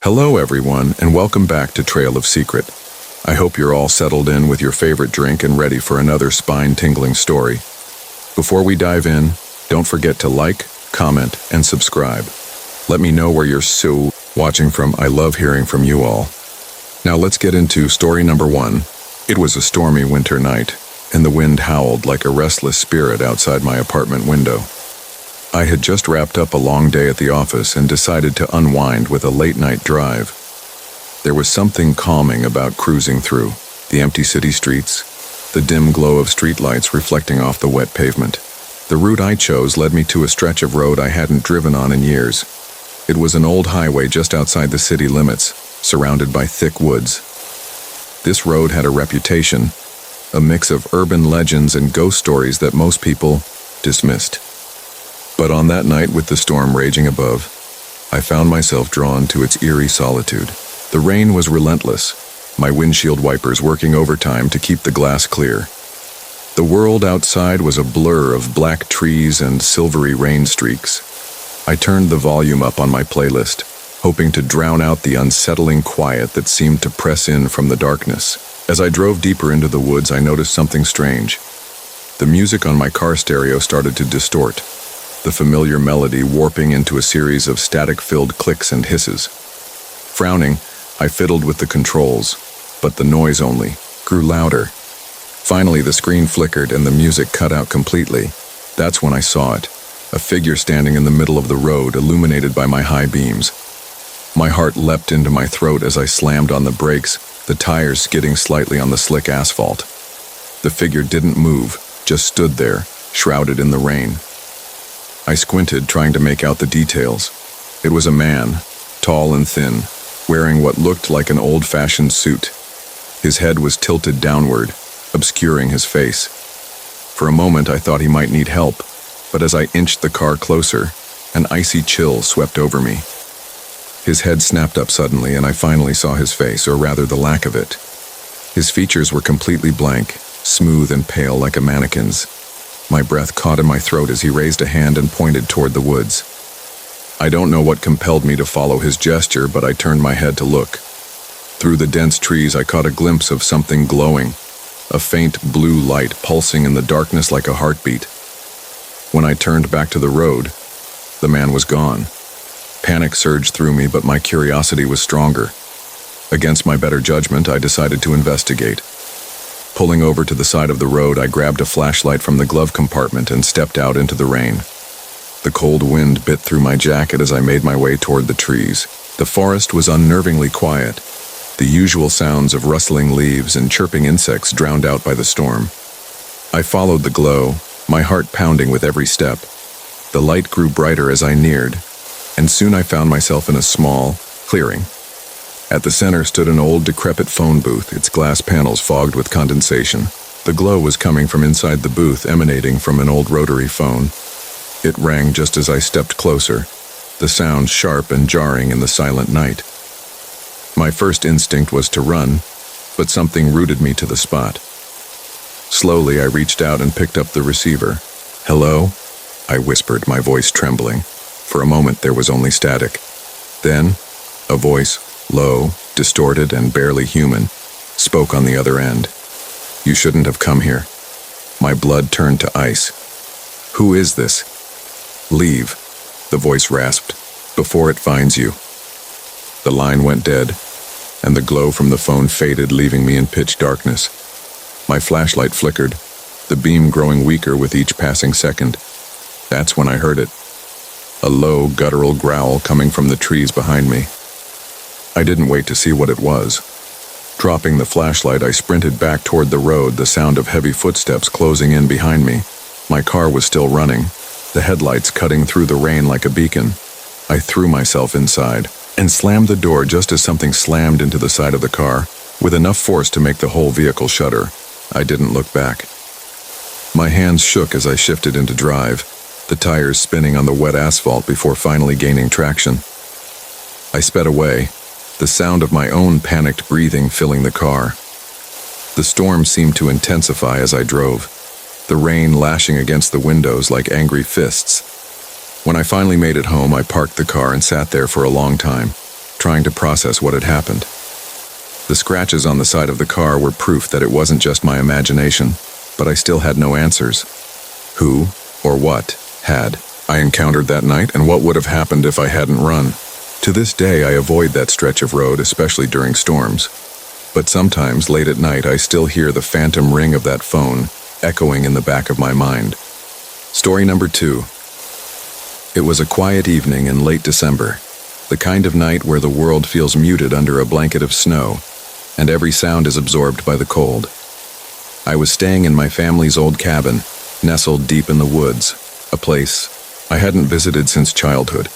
Hello everyone, and welcome back to Trail of Secret. I hope you're all settled in with your favorite drink and ready for another spine-tingling story. Before we dive in, don't forget to like, comment, and subscribe. Let me know where you're watching from. I love hearing from you all. Now let's get into story number 1. It was a stormy winter night, and the wind howled like a restless spirit outside my apartment window. I had just wrapped up a long day at the office and decided to unwind with a late-night drive. There was something calming about cruising through the empty city streets, the dim glow of streetlights reflecting off the wet pavement. The route I chose led me to a stretch of road I hadn't driven on in years. It was an old highway just outside the city limits, surrounded by thick woods. This road had a reputation, a mix of urban legends and ghost stories that most people dismissed. But on that night, with the storm raging above, I found myself drawn to its eerie solitude. The rain was relentless, my windshield wipers working overtime to keep the glass clear. The world outside was a blur of black trees and silvery rain streaks. I turned the volume up on my playlist, hoping to drown out the unsettling quiet that seemed to press in from the darkness. As I drove deeper into the woods, I noticed something strange. The music on my car stereo started to distort, the familiar melody warping into a series of static-filled clicks and hisses. Frowning, I fiddled with the controls, but the noise only grew louder. Finally, the screen flickered and the music cut out completely. That's when I saw it, a figure standing in the middle of the road, illuminated by my high beams. My heart leapt into my throat as I slammed on the brakes, the tires skidding slightly on the slick asphalt. The figure didn't move, just stood there, shrouded in the rain. I squinted, trying to make out the details. It was a man, tall and thin, wearing what looked like an old-fashioned suit. His head was tilted downward, obscuring his face. For a moment I thought he might need help, but as I inched the car closer, an icy chill swept over me. His head snapped up suddenly, and I finally saw his face, or rather the lack of it. His features were completely blank, smooth and pale like a mannequin's. My breath caught in my throat as he raised a hand and pointed toward the woods. I don't know what compelled me to follow his gesture, but I turned my head to look. Through the dense trees, I caught a glimpse of something glowing, a faint blue light pulsing in the darkness like a heartbeat. When I turned back to the road, the man was gone. Panic surged through me, but my curiosity was stronger. Against my better judgment, I decided to investigate. Pulling over to the side of the road, I grabbed a flashlight from the glove compartment and stepped out into the rain. The cold wind bit through my jacket as I made my way toward the trees. The forest was unnervingly quiet, the usual sounds of rustling leaves and chirping insects drowned out by the storm. I followed the glow, my heart pounding with every step. The light grew brighter as I neared, and soon I found myself in a small clearing. At the center stood an old, decrepit phone booth, its glass panels fogged with condensation. The glow was coming from inside the booth, emanating from an old rotary phone. It rang just as I stepped closer, the sound sharp and jarring in the silent night. My first instinct was to run, but something rooted me to the spot. Slowly, I reached out and picked up the receiver. "Hello?" I whispered, my voice trembling. For a moment, there was only static. Then, a voice, low, distorted, and barely human, spoke on the other end. "You shouldn't have come here." My blood turned to ice. "Who is this?" "Leave," the voice rasped, "before it finds you." The line went dead, and the glow from the phone faded, leaving me in pitch darkness. My flashlight flickered, the beam growing weaker with each passing second. That's when I heard it. A low, guttural growl coming from the trees behind me. I didn't wait to see what it was. Dropping the flashlight, I sprinted back toward the road, the sound of heavy footsteps closing in behind me. My car was still running, the headlights cutting through the rain like a beacon. I threw myself inside and slammed the door just as something slammed into the side of the car, with enough force to make the whole vehicle shudder. I didn't look back. My hands shook as I shifted into drive, the tires spinning on the wet asphalt before finally gaining traction. I sped away, the sound of my own panicked breathing filling the car. The storm seemed to intensify as I drove, the rain lashing against the windows like angry fists. When I finally made it home, I parked the car and sat there for a long time. trying to process what had happened. The scratches on the side of the car were proof that it wasn't just my imagination, but I still had no answers. Who, or what, had I encountered that night, and what would have happened if I hadn't run? To this day, I avoid that stretch of road, especially during storms. But sometimes, late at night, I still hear the phantom ring of that phone echoing in the back of my mind. Story number 2. It was a quiet evening in late December, the kind of night where the world feels muted under a blanket of snow, and every sound is absorbed by the cold. I was staying in my family's old cabin, nestled deep in the woods, a place I hadn't visited since childhood.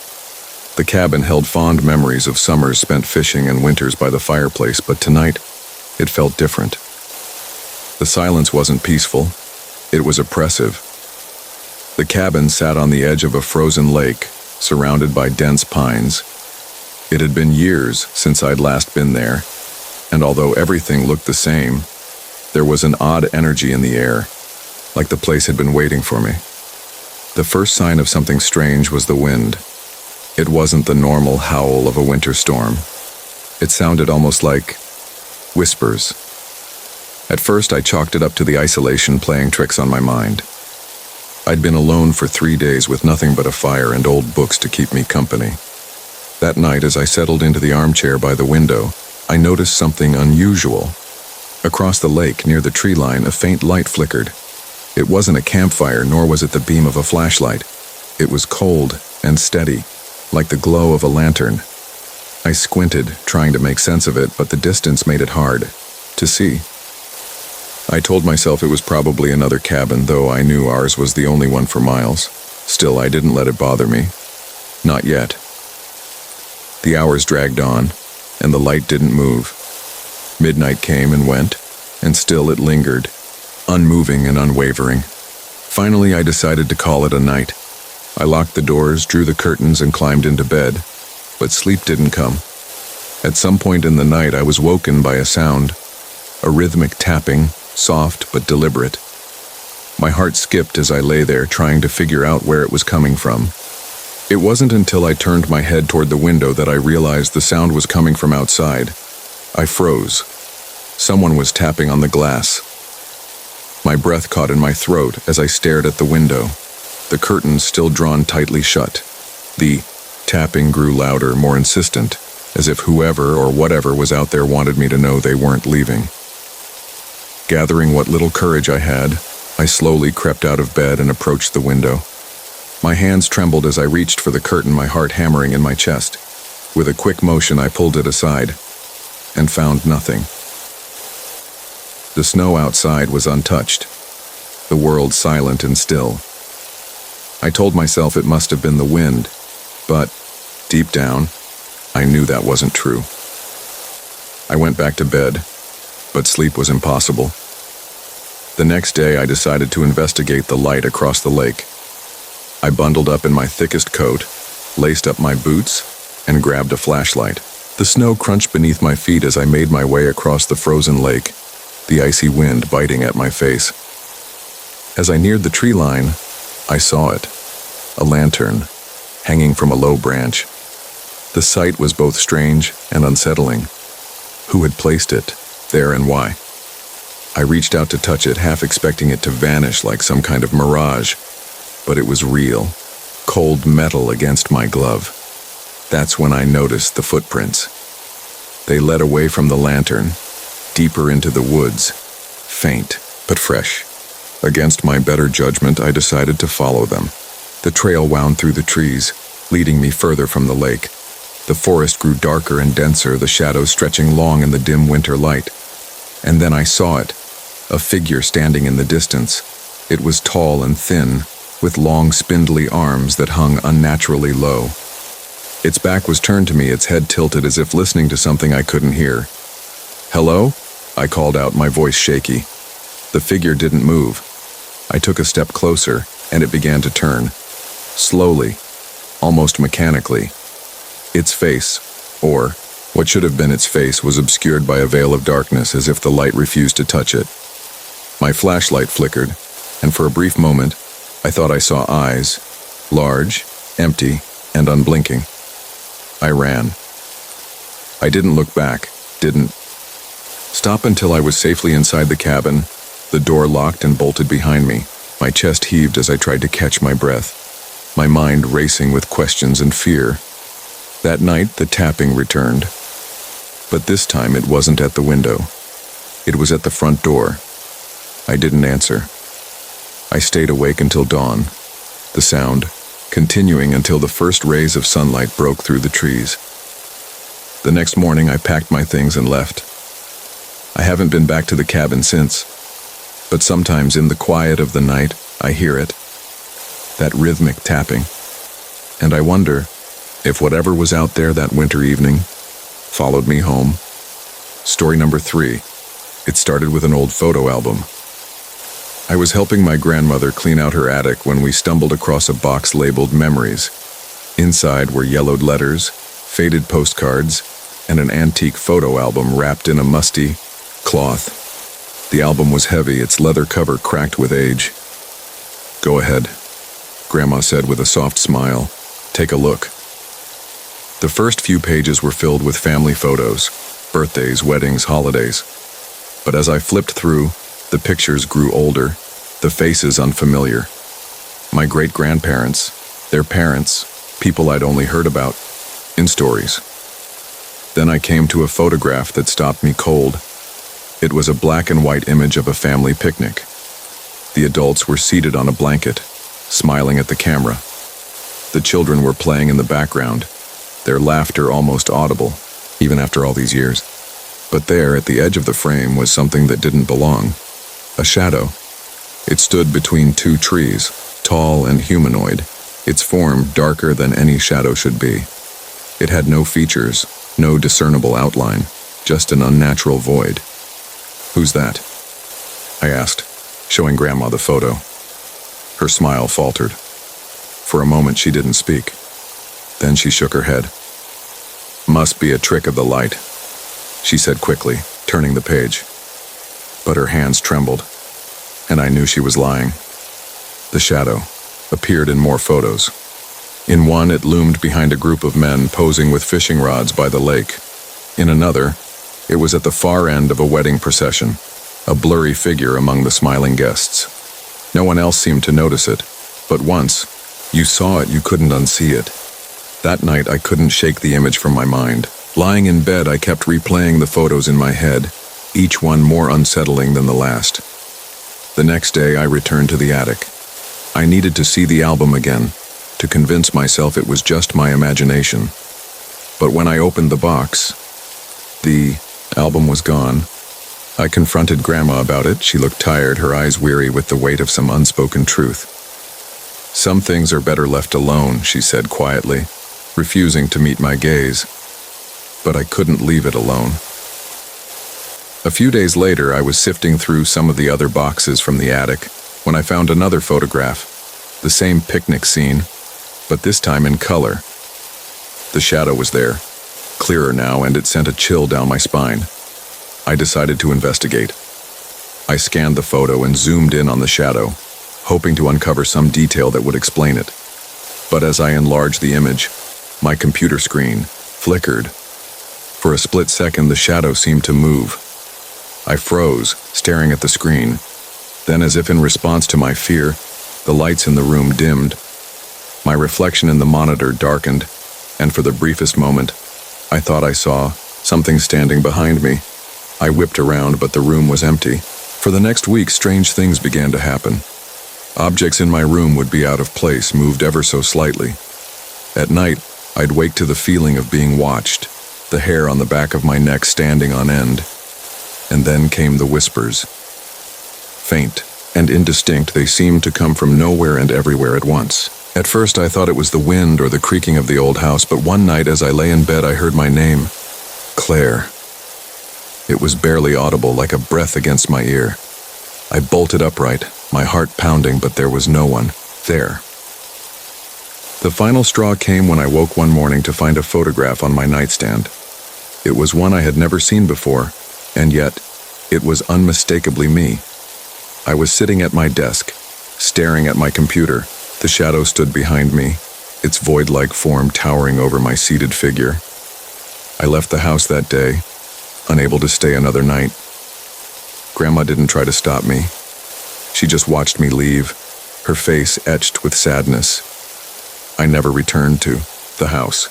The cabin held fond memories of summers spent fishing and winters by the fireplace, but tonight, it felt different. The silence wasn't peaceful, it was oppressive. The cabin sat on the edge of a frozen lake, surrounded by dense pines. It had been years since I'd last been there, and although everything looked the same, there was an odd energy in the air, like the place had been waiting for me. The first sign of something strange was the wind. It wasn't the normal howl of a winter storm. It sounded almost like whispers. At first, I chalked it up to the isolation playing tricks on my mind. I'd been alone for 3 days with nothing but a fire and old books to keep me company. That night, as I settled into the armchair by the window, I noticed something unusual. Across the lake, near the tree line, a faint light flickered. It wasn't a campfire, nor was it the beam of a flashlight. It was cold and steady, like the glow of a lantern. I squinted, trying to make sense of it, but the distance made it hard to see. I told myself it was probably another cabin, though I knew ours was the only one for miles. Still, I didn't let it bother me. Not yet. The hours dragged on, and the light didn't move. Midnight came and went, and still it lingered, unmoving and unwavering. Finally, I decided to call it a night. I locked the doors, drew the curtains, and climbed into bed, but sleep didn't come. At some point in the night, I was woken by a sound, a rhythmic tapping, soft but deliberate. My heart skipped as I lay there, trying to figure out where it was coming from. It wasn't until I turned my head toward the window that I realized the sound was coming from outside. I froze. Someone was tapping on the glass. My breath caught in my throat as I stared at the window, the curtains still drawn tightly shut. The tapping grew louder, more insistent, as if whoever or whatever was out there wanted me to know they weren't leaving. Gathering what little courage I had, I slowly crept out of bed and approached the window. My hands trembled as I reached for the curtain, my heart hammering in my chest. With a quick motion, I pulled it aside and found nothing. The snow outside was untouched, the world silent and still. I told myself it must have been the wind, but deep down, I knew that wasn't true. I went back to bed, but sleep was impossible. The next day, I decided to investigate the light across the lake. I bundled up in my thickest coat, laced up my boots, and grabbed a flashlight. The snow crunched beneath my feet as I made my way across the frozen lake, the icy wind biting at my face. As I neared the tree line, I saw it, a lantern, hanging from a low branch. The sight was both strange and unsettling. Who had placed it there and why? I reached out to touch it, half expecting it to vanish like some kind of mirage, but it was real, cold metal against my glove. That's when I noticed the footprints. They led away from the lantern, deeper into the woods, faint but fresh. Against my better judgment, I decided to follow them. The trail wound through the trees, leading me further from the lake. The forest grew darker and denser, the shadows stretching long in the dim winter light. And then I saw it, a figure standing in the distance. It was tall and thin, with long, spindly arms that hung unnaturally low. Its back was turned to me, its head tilted as if listening to something I couldn't hear. "Hello?" I called out, my voice shaky. The figure didn't move. I took a step closer, and it began to turn. Slowly, almost mechanically. Its face, or what should have been its face, was obscured by a veil of darkness as if the light refused to touch it. My flashlight flickered, and for a brief moment, I thought I saw eyes, large, empty, and unblinking. I ran. I didn't look back, didn't stop until I was safely inside the cabin, the door locked and bolted behind me. My chest heaved as I tried to catch my breath, my mind racing with questions and fear. That night, the tapping returned. But this time it wasn't at the window. It was at the front door. I didn't answer. I stayed awake until dawn, the sound continuing until the first rays of sunlight broke through the trees. The next morning, I packed my things and left. I haven't been back to the cabin since, but sometimes in the quiet of the night, I hear it, that rhythmic tapping, and I wonder if whatever was out there that winter evening followed me home. Story number 3. It started with an old photo album. I was helping my grandmother clean out her attic when we stumbled across a box labeled Memories. Inside were yellowed letters, faded postcards, and an antique photo album wrapped in a musty cloth. The album was heavy, its leather cover cracked with age. "Go ahead," Grandma said with a soft smile. "Take a look." The first few pages were filled with family photos, birthdays, weddings, holidays. But as I flipped through, the pictures grew older, the faces unfamiliar. My great-grandparents, their parents, people I'd only heard about in stories. Then I came to a photograph that stopped me cold. It was a black and white image of a family picnic. The adults were seated on a blanket, smiling at the camera. The children were playing in the background, their laughter almost audible, even after all these years. But there, at the edge of the frame, was something that didn't belong. A shadow. It stood between two trees, tall and humanoid, its form darker than any shadow should be. It had no features, no discernible outline, just an unnatural void. "Who's that?" I asked, showing Grandma the photo. Her smile faltered. For a moment she didn't speak. Then she shook her head. "Must be a trick of the light," she said quickly, turning the page. But her hands trembled, and I knew she was lying. The shadow appeared in more photos. In one, it loomed behind a group of men posing with fishing rods by the lake. In another, it was at the far end of a wedding procession, a blurry figure among the smiling guests. No one else seemed to notice it, but once you saw it, you couldn't unsee it. That night, I couldn't shake the image from my mind. Lying in bed, I kept replaying the photos in my head, each one more unsettling than the last. The next day, I returned to the attic. I needed to see the album again, to convince myself it was just my imagination. But when I opened the box, the album was gone. I confronted Grandma about it. She looked tired, her eyes weary with the weight of some unspoken truth. "Some things are better left alone," she said quietly, refusing to meet my gaze. But I couldn't leave it alone. A few days later, I was sifting through some of the other boxes from the attic when I found another photograph, the same picnic scene, but this time in color. The shadow was there, clearer now, and it sent a chill down my spine. I decided to investigate. I scanned the photo and zoomed in on the shadow, hoping to uncover some detail that would explain it. But as I enlarged the image, my computer screen flickered. For a split second, the shadow seemed to move. I froze, staring at the screen. Then, as if in response to my fear, the lights in the room dimmed. My reflection in the monitor darkened, and for the briefest moment, I thought I saw something standing behind me. I whipped around, but the room was empty. For the next week, strange things began to happen. Objects in my room would be out of place, moved ever so slightly. At night, I'd wake to the feeling of being watched, the hair on the back of my neck standing on end. And then came the whispers. Faint and indistinct, they seemed to come from nowhere and everywhere at once. At first, I thought it was the wind or the creaking of the old house, but one night as I lay in bed, I heard my name, Claire. It was barely audible, like a breath against my ear. I bolted upright, my heart pounding, but there was no one there. The final straw came when I woke one morning to find a photograph on my nightstand. It was one I had never seen before, and yet it was unmistakably me. I was sitting at my desk, staring at my computer. The shadow stood behind me, its void-like form towering over my seated figure. I left the house that day, unable to stay another night. Grandma didn't try to stop me. She just watched me leave, her face etched with sadness. I never returned to the house.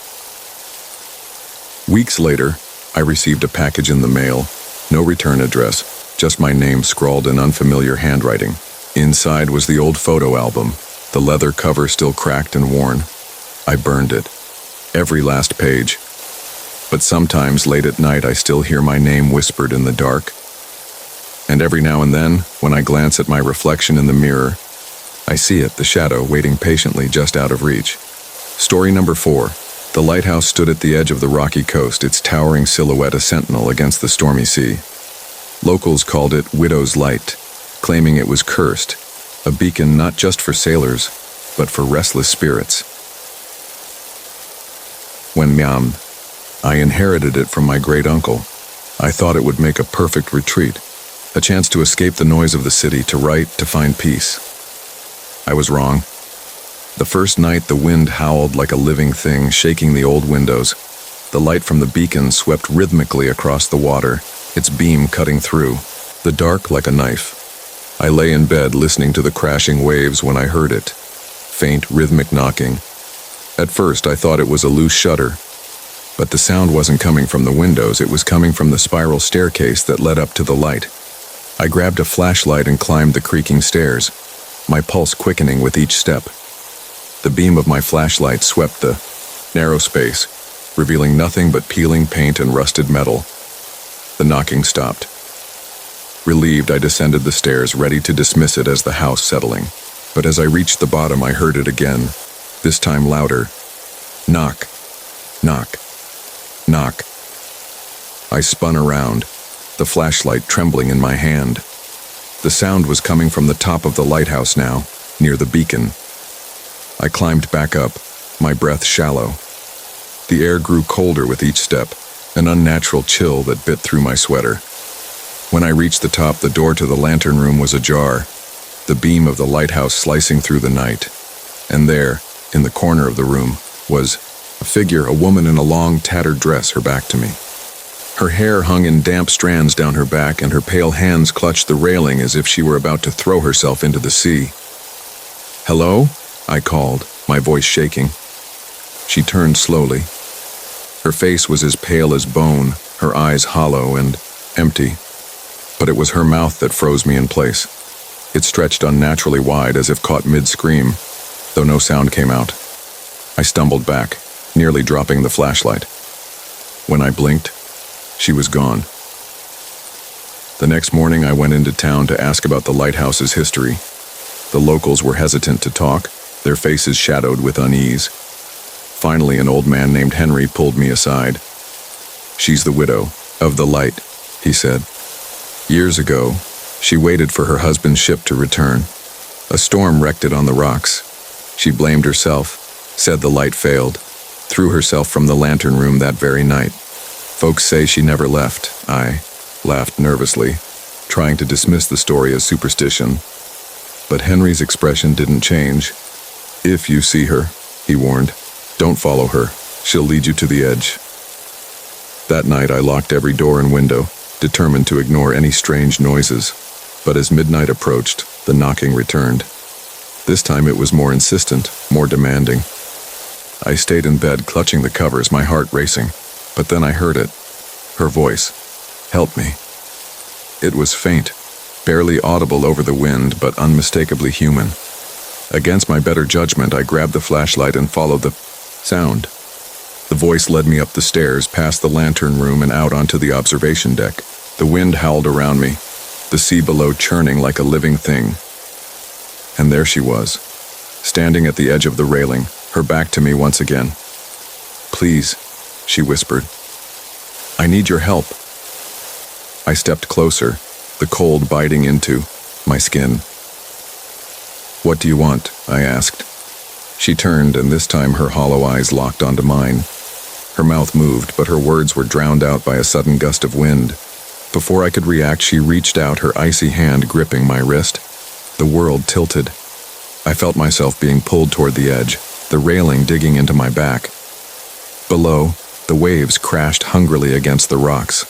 Weeks later, I received a package in the mail. No return address, just my name scrawled in unfamiliar handwriting. Inside was the old photo album, the leather cover still cracked and worn. I burned it, every last page. But sometimes late at night I still hear my name whispered in the dark. And every now and then, when I glance at my reflection in the mirror, I see it, the shadow, waiting patiently just out of reach. Story number 4. The lighthouse stood at the edge of the rocky coast, its towering silhouette a sentinel against the stormy sea. Locals called it Widow's Light, claiming it was cursed, a beacon not just for sailors, but for restless spirits. When I inherited it from my great-uncle, I thought it would make a perfect retreat, a chance to escape the noise of the city, to write, to find peace. I was wrong. The first night the wind howled like a living thing, shaking the old windows. The light from the beacon swept rhythmically across the water, its beam cutting through, the dark like a knife. I lay in bed listening to the crashing waves when I heard it, faint rhythmic knocking. At first I thought it was a loose shutter, but the sound wasn't coming from the windows, it was coming from the spiral staircase that led up to the light. I grabbed a flashlight and climbed the creaking stairs, my pulse quickening with each step. The beam of my flashlight swept the narrow space, revealing nothing but peeling paint and rusted metal. The knocking stopped. Relieved, I descended the stairs, ready to dismiss it as the house settling. But as I reached the bottom, I heard it again, this time louder. Knock, knock, knock. I spun around, the flashlight trembling in my hand. The sound was coming from the top of the lighthouse now, near the beacon. I climbed back up, my breath shallow. The air grew colder with each step, an unnatural chill that bit through my sweater. When I reached the top, the door to the lantern room was ajar, the beam of the lighthouse slicing through the night. And there, in the corner of the room, was a figure, a woman in a long, tattered dress, her back to me. Her hair hung in damp strands down her back, and her pale hands clutched the railing as if she were about to throw herself into the sea. "Hello?" I called, my voice shaking. She turned slowly. Her face was as pale as bone, her eyes hollow and empty. But it was her mouth that froze me in place. It stretched unnaturally wide as if caught mid-scream, though no sound came out. I stumbled back, nearly dropping the flashlight. When I blinked, she was gone. The next morning I went into town to ask about the lighthouse's history. The locals were hesitant to talk, their faces shadowed with unease. Finally, an old man named Henry pulled me aside. "She's the widow of the light," he said. "Years ago, she waited for her husband's ship to return. A storm wrecked it on the rocks. She blamed herself, said the light failed, threw herself from the lantern room that very night. Folks say she never left." I laughed nervously, trying to dismiss the story as superstition. But Henry's expression didn't change. "If you see her," he warned, "don't follow her. She'll lead you to the edge." That night I locked every door and window, determined to ignore any strange noises. But as midnight approached, the knocking returned. This time it was more insistent, more demanding. I stayed in bed, clutching the covers, my heart racing. But then I heard it. Her voice. "Help me." It was faint, barely audible over the wind, but unmistakably human. Against my better judgment, I grabbed the flashlight and followed the sound. The voice led me up the stairs, past the lantern room and out onto the observation deck. The wind howled around me, the sea below churning like a living thing. And there she was, standing at the edge of the railing, her back to me once again. "Please," she whispered. "I need your help." I stepped closer, the cold biting into my skin. "What do you want?" I asked. She turned, and this time her hollow eyes locked onto mine. Her mouth moved, but her words were drowned out by a sudden gust of wind. Before I could react, she reached out, her icy hand gripping my wrist. The world tilted. I felt myself being pulled toward the edge, the railing digging into my back. Below, the The waves crashed hungrily against the rocks.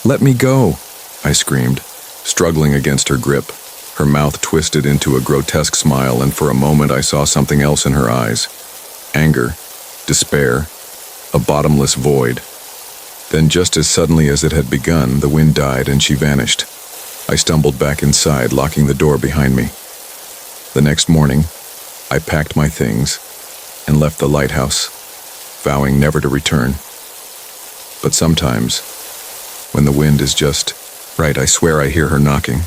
"Let me go," I screamed, struggling against her grip. Her mouth twisted into a grotesque smile, and for a moment I saw something else in her eyes. Anger, despair, a bottomless void. Then, just as suddenly as it had begun, the wind died and she vanished. I stumbled back inside, locking the door behind me. The next morning, I packed my things and left the lighthouse, vowing never to return. But sometimes, when the wind is just right, I swear I hear her knocking.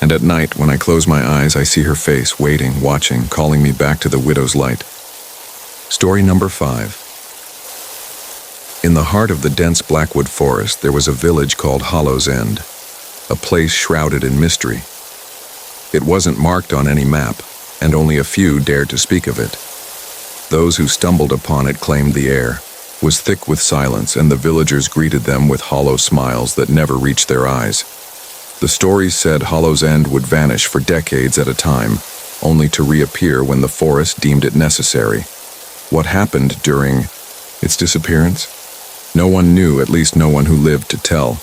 And at night, when I close my eyes, I see her face, waiting, watching, calling me back to the widow's light. Story number 5. In the heart of the dense Blackwood forest, there was a village called Hollow's End, a place shrouded in mystery. It wasn't marked on any map, and only a few dared to speak of it. Those who stumbled upon it claimed the air was thick with silence, and the villagers greeted them with hollow smiles that never reached their eyes. The stories said Hollow's End would vanish for decades at a time, only to reappear when the forest deemed it necessary. What happened during its disappearance? No one knew, at least no one who lived to tell.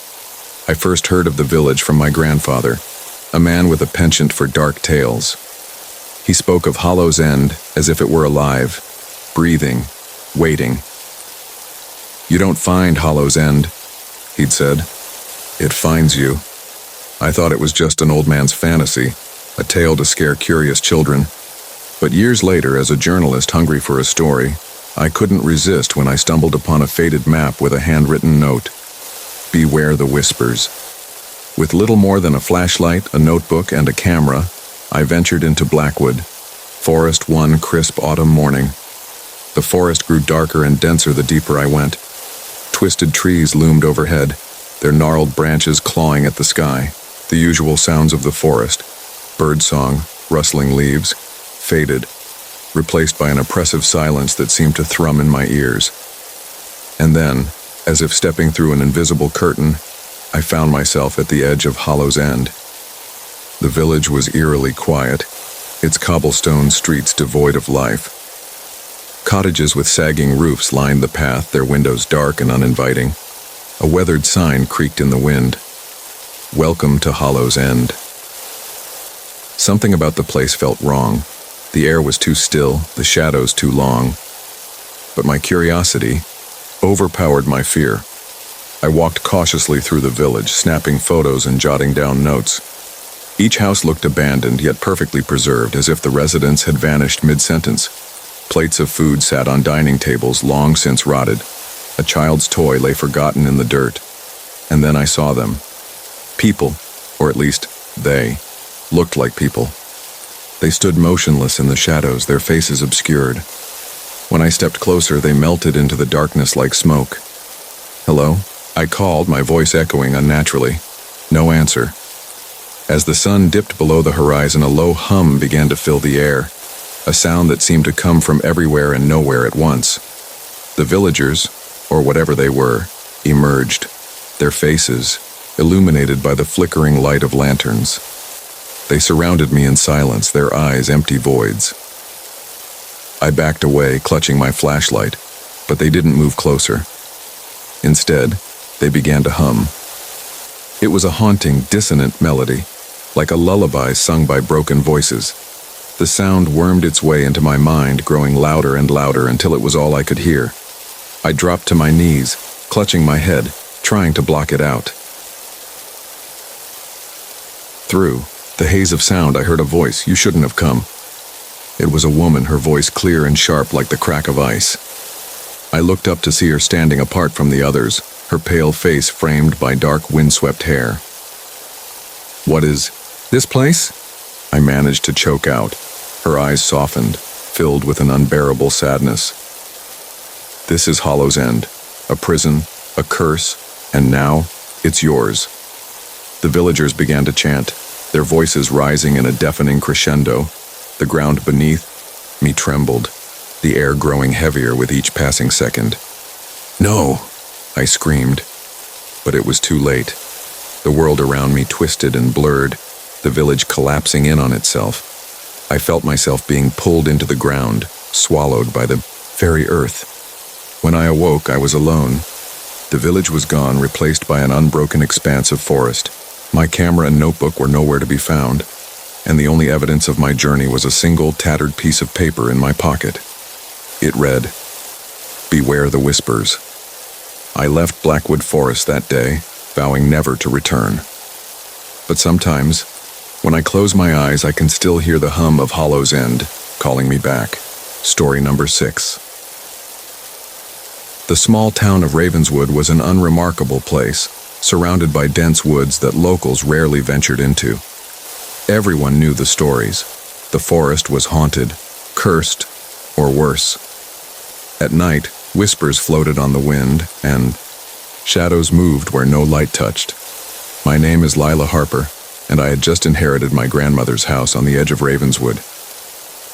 I first heard of the village from my grandfather, a man with a penchant for dark tales. He spoke of Hollow's End as if it were alive, breathing, waiting. "You don't find Hollow's End," he'd said. "It finds you." I thought it was just an old man's fantasy, a tale to scare curious children. But years later, as a journalist hungry for a story, I couldn't resist when I stumbled upon a faded map with a handwritten note. "Beware the whispers." With little more than a flashlight, a notebook, and a camera, I ventured into Blackwood Forest one crisp autumn morning. The forest grew darker and denser the deeper I went. Twisted trees loomed overhead, their gnarled branches clawing at the sky. The usual sounds of the forest, birdsong, rustling leaves, faded, replaced by an oppressive silence that seemed to thrum in my ears. And then, as if stepping through an invisible curtain, I found myself at the edge of Hollow's End. The village was eerily quiet, its cobblestone streets devoid of life. Cottages with sagging roofs lined the path, their windows dark and uninviting. A weathered sign creaked in the wind. "Welcome to Hollow's End." Something about the place felt wrong. The air was too still, the shadows too long. But my curiosity overpowered my fear. I walked cautiously through the village, snapping photos and jotting down notes. Each house looked abandoned, yet perfectly preserved, as if the residents had vanished mid-sentence. Plates of food sat on dining tables, long since rotted. A child's toy lay forgotten in the dirt. And then I saw them. People, or at least they, looked like people. They stood motionless in the shadows, their faces obscured. When I stepped closer, they melted into the darkness like smoke. "Hello?" I called, my voice echoing unnaturally. No answer. As the sun dipped below the horizon, a low hum began to fill the air, a sound that seemed to come from everywhere and nowhere at once. The villagers, or whatever they were, emerged, their faces illuminated by the flickering light of lanterns. They surrounded me in silence, their eyes empty voids. I backed away, clutching my flashlight, but they didn't move closer. Instead, they began to hum. It was a haunting, dissonant melody, like a lullaby sung by broken voices. The sound wormed its way into my mind, growing louder and louder until it was all I could hear. I dropped to my knees, clutching my head, trying to block it out. Through the haze of sound, I heard a voice. "You shouldn't have come." It was a woman, her voice clear and sharp like the crack of ice. I looked up to see her standing apart from the others, her pale face framed by dark windswept hair. "What is this place?" I managed to choke out. Her eyes softened, filled with an unbearable sadness. "This is Hollow's End, a prison, a curse, and now it's yours." The villagers began to chant, their voices rising in a deafening crescendo. The ground beneath me trembled, the air growing heavier with each passing second. "No!" I screamed, but it was too late. The world around me twisted and blurred, the village collapsing in on itself. I felt myself being pulled into the ground, swallowed by the very earth. When I awoke, I was alone. The village was gone, replaced by an unbroken expanse of forest. My camera and notebook were nowhere to be found, and the only evidence of my journey was a single tattered piece of paper in my pocket. It read, "Beware the whispers." I left Blackwood Forest that day, vowing never to return. But sometimes, when I close my eyes, I can still hear the hum of Hollow's End calling me back. Story number 6. The small town of Ravenswood was an unremarkable place, surrounded by dense woods that locals rarely ventured into. Everyone knew the stories. The forest was haunted, cursed, or worse. At night, whispers floated on the wind, and shadows moved where no light touched. My name is Lila Harper, and I had just inherited my grandmother's house on the edge of Ravenswood.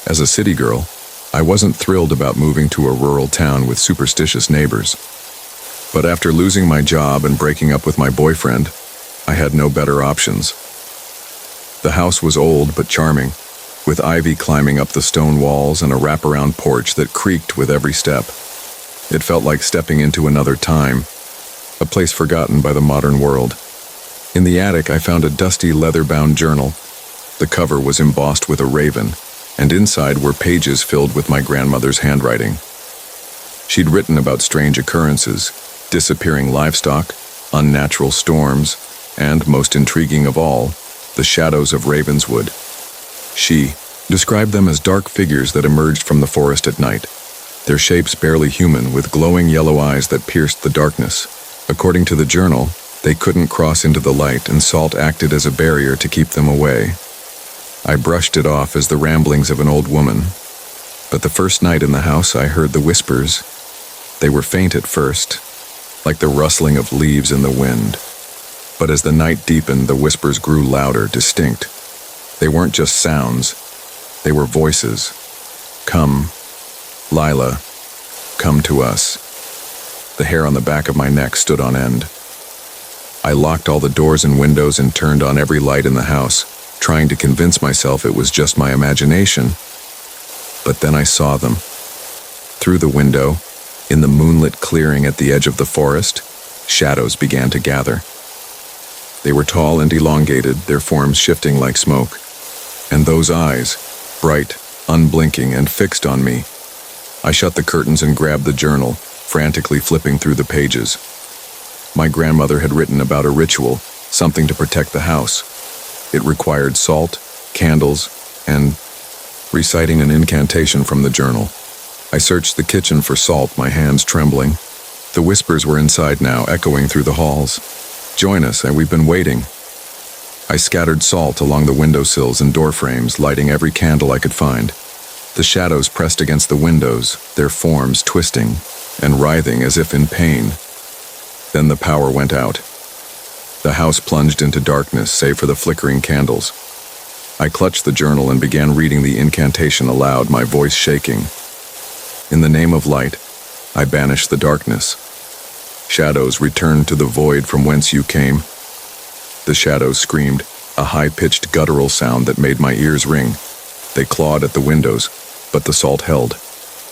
As a city girl, I wasn't thrilled about moving to a rural town with superstitious neighbors. But after losing my job and breaking up with my boyfriend, I had no better options. The house was old but charming, with ivy climbing up the stone walls and a wraparound porch that creaked with every step. It felt like stepping into another time, a place forgotten by the modern world. In the attic, I found a dusty leather-bound journal. The cover was embossed with a raven, and inside were pages filled with my grandmother's handwriting. She'd written about strange occurrences, disappearing livestock, unnatural storms, and, most intriguing of all, the shadows of Ravenswood. She described them as dark figures that emerged from the forest at night, their shapes barely human, with glowing yellow eyes that pierced the darkness. According to the journal, they couldn't cross into the light, and salt acted as a barrier to keep them away. I brushed it off as the ramblings of an old woman. But the first night in the house, I heard the whispers. They were faint at first, like the rustling of leaves in the wind. But as the night deepened, the whispers grew louder, distinct. They weren't just sounds, they were voices. "Come, Lila, come to us." The hair on the back of my neck stood on end. I locked all the doors and windows and turned on every light in the house, trying to convince myself it was just my imagination. But then I saw them. Through the window, in the moonlit clearing at the edge of the forest, shadows began to gather. They were tall and elongated, their forms shifting like smoke. And those eyes, bright, unblinking, and fixed on me. I shut the curtains and grabbed the journal, frantically flipping through the pages. My grandmother had written about a ritual, something to protect the house. It required salt, candles, and reciting an incantation from the journal. I searched the kitchen for salt, my hands trembling. The whispers were inside now, echoing through the halls. "Join us, and we've been waiting." I scattered salt along the windowsills and door frames, lighting every candle I could find. The shadows pressed against the windows, their forms twisting and writhing as if in pain. Then the power went out. The house plunged into darkness, save for the flickering candles. I clutched the journal and began reading the incantation aloud, my voice shaking. In the name of light, I banished the darkness. Shadows, return to the void from whence you came. The shadows screamed, a high-pitched guttural sound that made my ears ring. They clawed at the windows, but the salt held.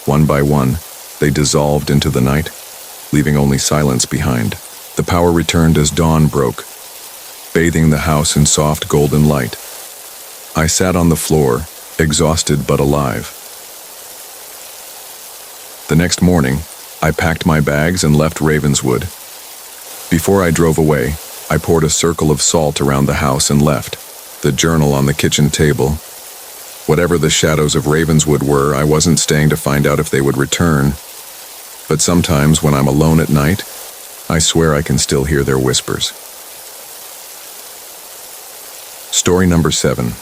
One by one, they dissolved into the night, leaving only silence behind. The power returned as dawn broke, bathing the house in soft golden light. I sat on the floor, exhausted but alive. The next morning, I packed my bags and left Ravenswood. Before I drove away, I poured a circle of salt around the house and left, the journal on the kitchen table. Whatever the shadows of Ravenswood were, I wasn't staying to find out if they would return. But sometimes when I'm alone at night, I swear I can still hear their whispers. Story number 7.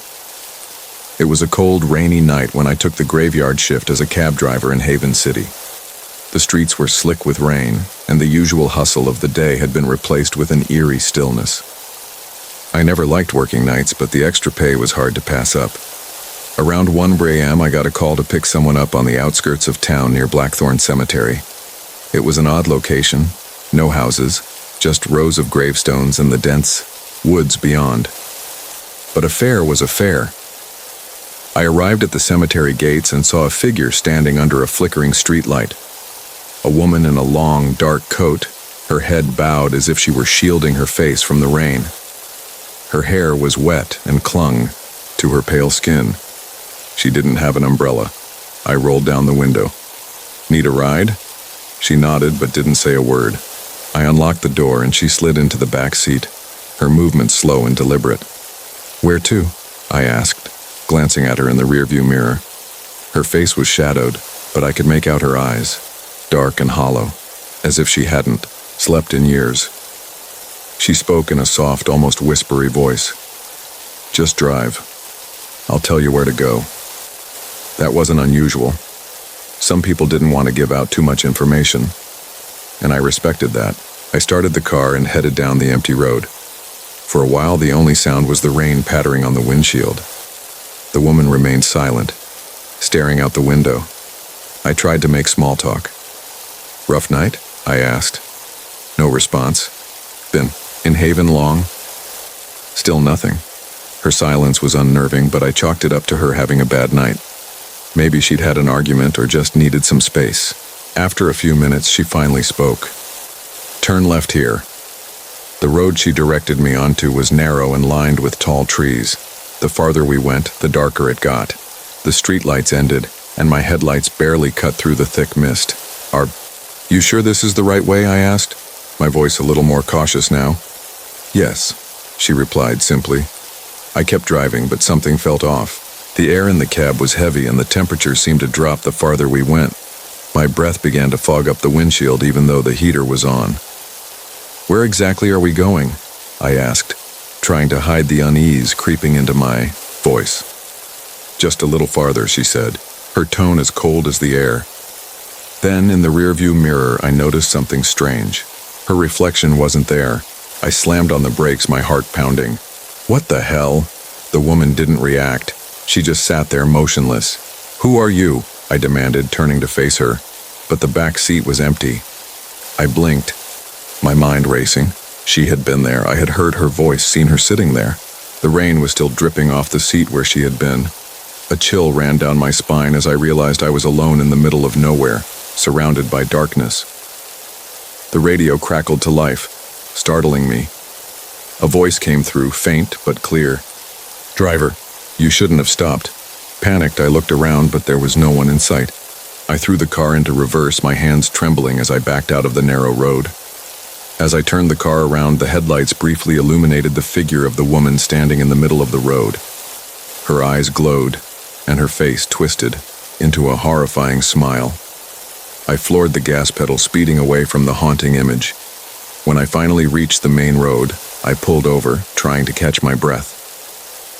It was a cold, rainy night when I took the graveyard shift as a cab driver in Haven City. The streets were slick with rain, and the usual hustle of the day had been replaced with an eerie stillness. I never liked working nights, but the extra pay was hard to pass up. Around 1 a.m., I got a call to pick someone up on the outskirts of town near Blackthorn Cemetery. It was an odd location, no houses, just rows of gravestones and the dense woods beyond. But a fair was a fair. I arrived at the cemetery gates and saw a figure standing under a flickering streetlight. A woman in a long, dark coat, her head bowed as if she were shielding her face from the rain. Her hair was wet and clung to her pale skin. She didn't have an umbrella. I rolled down the window. "Need a ride?" She nodded but didn't say a word. I unlocked the door and she slid into the back seat, her movements slow and deliberate. "Where to?" I asked, glancing at her in the rearview mirror. Her face was shadowed, but I could make out her eyes, dark and hollow, as if she hadn't slept in years. She spoke in a soft, almost whispery voice. "Just drive. I'll tell you where to go." That wasn't unusual. Some people didn't want to give out too much information, and I respected that. I started the car and headed down the empty road. For a while, the only sound was the rain pattering on the windshield. The woman remained silent, staring out the window. I tried to make small talk. "Rough night?" I asked. No response. "Been in Haven long?" Still nothing. Her silence was unnerving, but I chalked it up to her having a bad night. Maybe she'd had an argument or just needed some space. After a few minutes, she finally spoke. "Turn left here." The road she directed me onto was narrow and lined with tall trees. The farther we went, the darker it got. The streetlights ended, and my headlights barely cut through the thick mist. "Are you sure this is the right way?" I asked, my voice a little more cautious now. "Yes," she replied simply. I kept driving, but something felt off. The air in the cab was heavy, and the temperature seemed to drop the farther we went. My breath began to fog up the windshield even though the heater was on. "Where exactly are we going?" I asked, trying to hide the unease creeping into my voice. "Just a little farther," she said, her tone as cold as the air. Then, in the rearview mirror, I noticed something strange. Her reflection wasn't there. I slammed on the brakes, my heart pounding. "What the hell?" The woman didn't react. She just sat there motionless. "Who are you?" I demanded, turning to face her. But the back seat was empty. I blinked, my mind racing. She had been there. I had heard her voice, seen her sitting there. The rain was still dripping off the seat where she had been. A chill ran down my spine as I realized I was alone in the middle of nowhere, surrounded by darkness. The radio crackled to life, startling me. A voice came through, faint but clear. "Driver, you shouldn't have stopped." Panicked, I looked around, but there was no one in sight. I threw the car into reverse, my hands trembling as I backed out of the narrow road. As I turned the car around, the headlights briefly illuminated the figure of the woman standing in the middle of the road. Her eyes glowed, and her face twisted into a horrifying smile. I floored the gas pedal, speeding away from the haunting image. When I finally reached the main road, I pulled over, trying to catch my breath.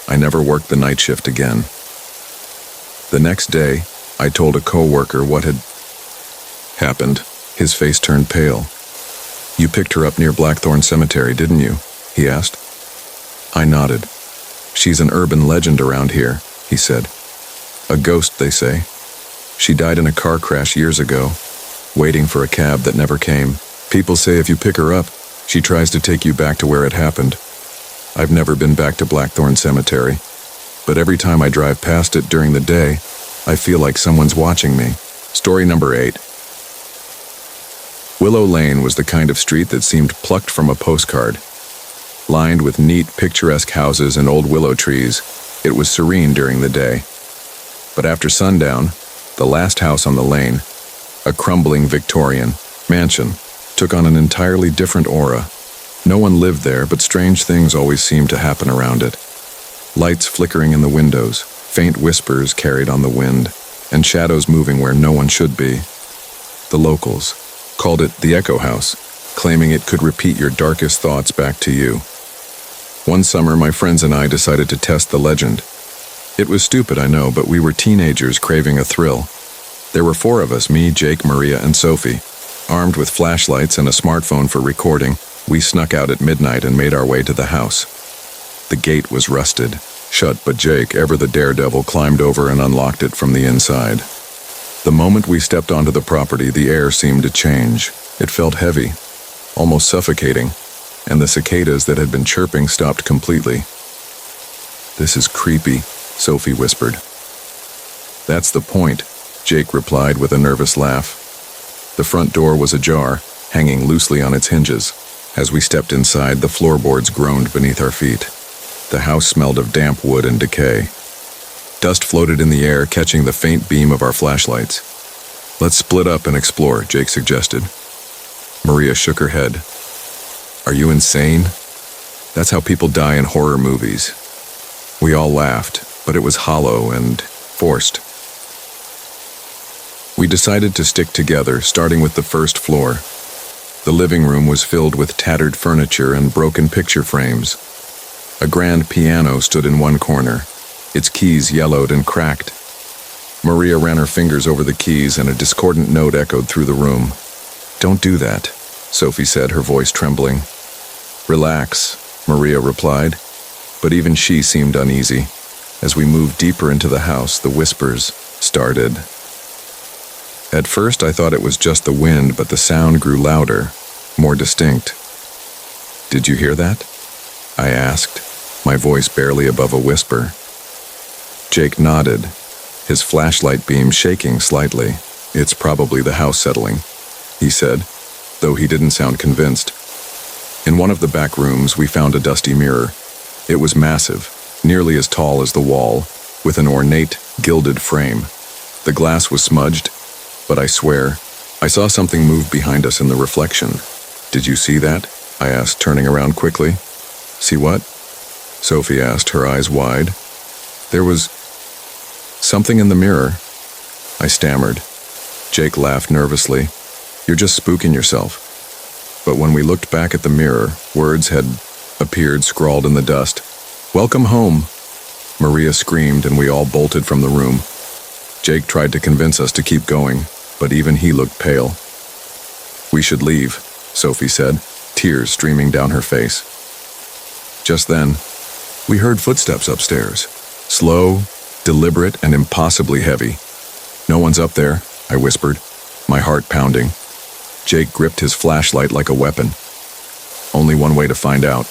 I never worked the night shift again. The next day, I told a coworker what had happened. His face turned pale. "You picked her up near Blackthorn Cemetery, didn't you?" he asked. I nodded. "She's an urban legend around here," he said. "A ghost, they say. She died in a car crash years ago, waiting for a cab that never came. People say if you pick her up, she tries to take you back to where it happened. I've never been back to Blackthorn Cemetery, but every time I drive past it during the day, I feel like someone's watching me." Story number 8. Willow Lane was the kind of street that seemed plucked from a postcard. Lined with neat, picturesque houses and old willow trees, it was serene during the day. But after sundown, the last house on the lane, a crumbling Victorian mansion, took on an entirely different aura. No one lived there, but strange things always seemed to happen around it. Lights flickering in the windows, faint whispers carried on the wind, and shadows moving where no one should be. The locals called it the Echo House, claiming it could repeat your darkest thoughts back to you. One summer, my friends and I decided to test the legend. It was stupid, I know, but we were teenagers craving a thrill. There were 4 of us, me, Jake, Maria, and Sophie. Armed with flashlights and a smartphone for recording, we snuck out at midnight and made our way to the house. The gate was rusted shut, but Jake, ever the daredevil, climbed over and unlocked it from the inside. The moment we stepped onto the property, the air seemed to change. It felt heavy, almost suffocating, and the cicadas that had been chirping stopped completely. "This is creepy," Sophie whispered. "That's the point," Jake replied with a nervous laugh. The front door was ajar, hanging loosely on its hinges. As we stepped inside, the floorboards groaned beneath our feet. The house smelled of damp wood and decay. Dust floated in the air, catching the faint beam of our flashlights. "Let's split up and explore," Jake suggested. Maria shook her head. "Are you insane? That's how people die in horror movies." We all laughed, but it was hollow and forced. We decided to stick together, starting with the first floor. The living room was filled with tattered furniture and broken picture frames. A grand piano stood in one corner, its keys yellowed and cracked. Maria ran her fingers over the keys and a discordant note echoed through the room. "Don't do that," Sophie said, her voice trembling. "Relax," Maria replied, but even she seemed uneasy. As we moved deeper into the house, the whispers started. At first, I thought it was just the wind, but the sound grew louder, more distinct. "Did you hear that?" I asked, my voice barely above a whisper. Jake nodded, his flashlight beam shaking slightly. "It's probably the house settling," he said, though he didn't sound convinced. In one of the back rooms, we found a dusty mirror. It was massive, nearly as tall as the wall, with an ornate, gilded frame. The glass was smudged, but I swear, I saw something move behind us in the reflection. "Did you see that?" I asked, turning around quickly. "See what?" Sophie asked, her eyes wide. "There was something in the mirror," I stammered. Jake laughed nervously. "You're just spooking yourself." But when we looked back at the mirror, words had appeared scrawled in the dust. "Welcome home!" Maria screamed and we all bolted from the room. Jake tried to convince us to keep going, but even he looked pale. "We should leave," Sophie said, tears streaming down her face. Just then, we heard footsteps upstairs. Slow, deliberate, and impossibly heavy. "No one's up there," I whispered, my heart pounding. Jake gripped his flashlight like a weapon. Only one way to find out.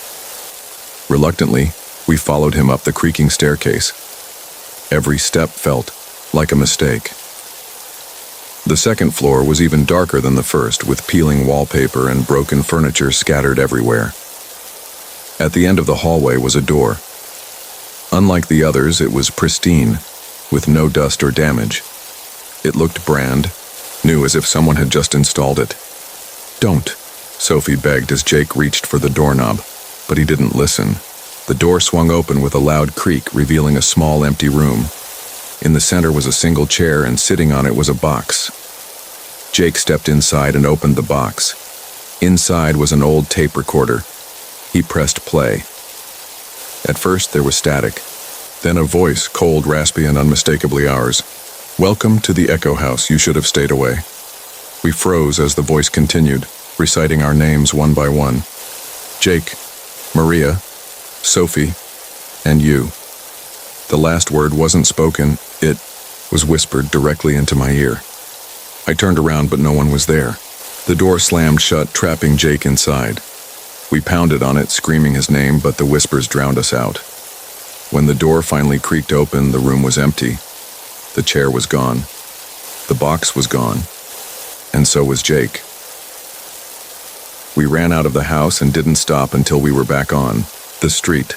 Reluctantly, we followed him up the creaking staircase. Every step felt like a mistake. The second floor was even darker than the first, with peeling wallpaper and broken furniture scattered everywhere. At the end of the hallway was a door. Unlike the others, it was pristine, with no dust or damage. It looked brand new, as if someone had just installed it. "Don't," Sophie begged as Jake reached for the doorknob, but he didn't listen. The door swung open with a loud creak, revealing a small empty room. In the center was a single chair, and sitting on it was a box. Jake stepped inside and opened the box. Inside was an old tape recorder. He pressed play. At first there was static, then a voice, cold, raspy, and unmistakably ours. "Welcome to the Echo House. You should have stayed away." We froze as the voice continued, reciting our names one by one. Jake, Maria, Sophie, and you. The last word wasn't spoken, it was whispered directly into my ear. I turned around, but no one was there. The door slammed shut, trapping Jake inside. We pounded on it, screaming his name, but the whispers drowned us out. When the door finally creaked open, the room was empty. The chair was gone. The box was gone. And so was Jake. We ran out of the house and didn't stop until we were back on the street.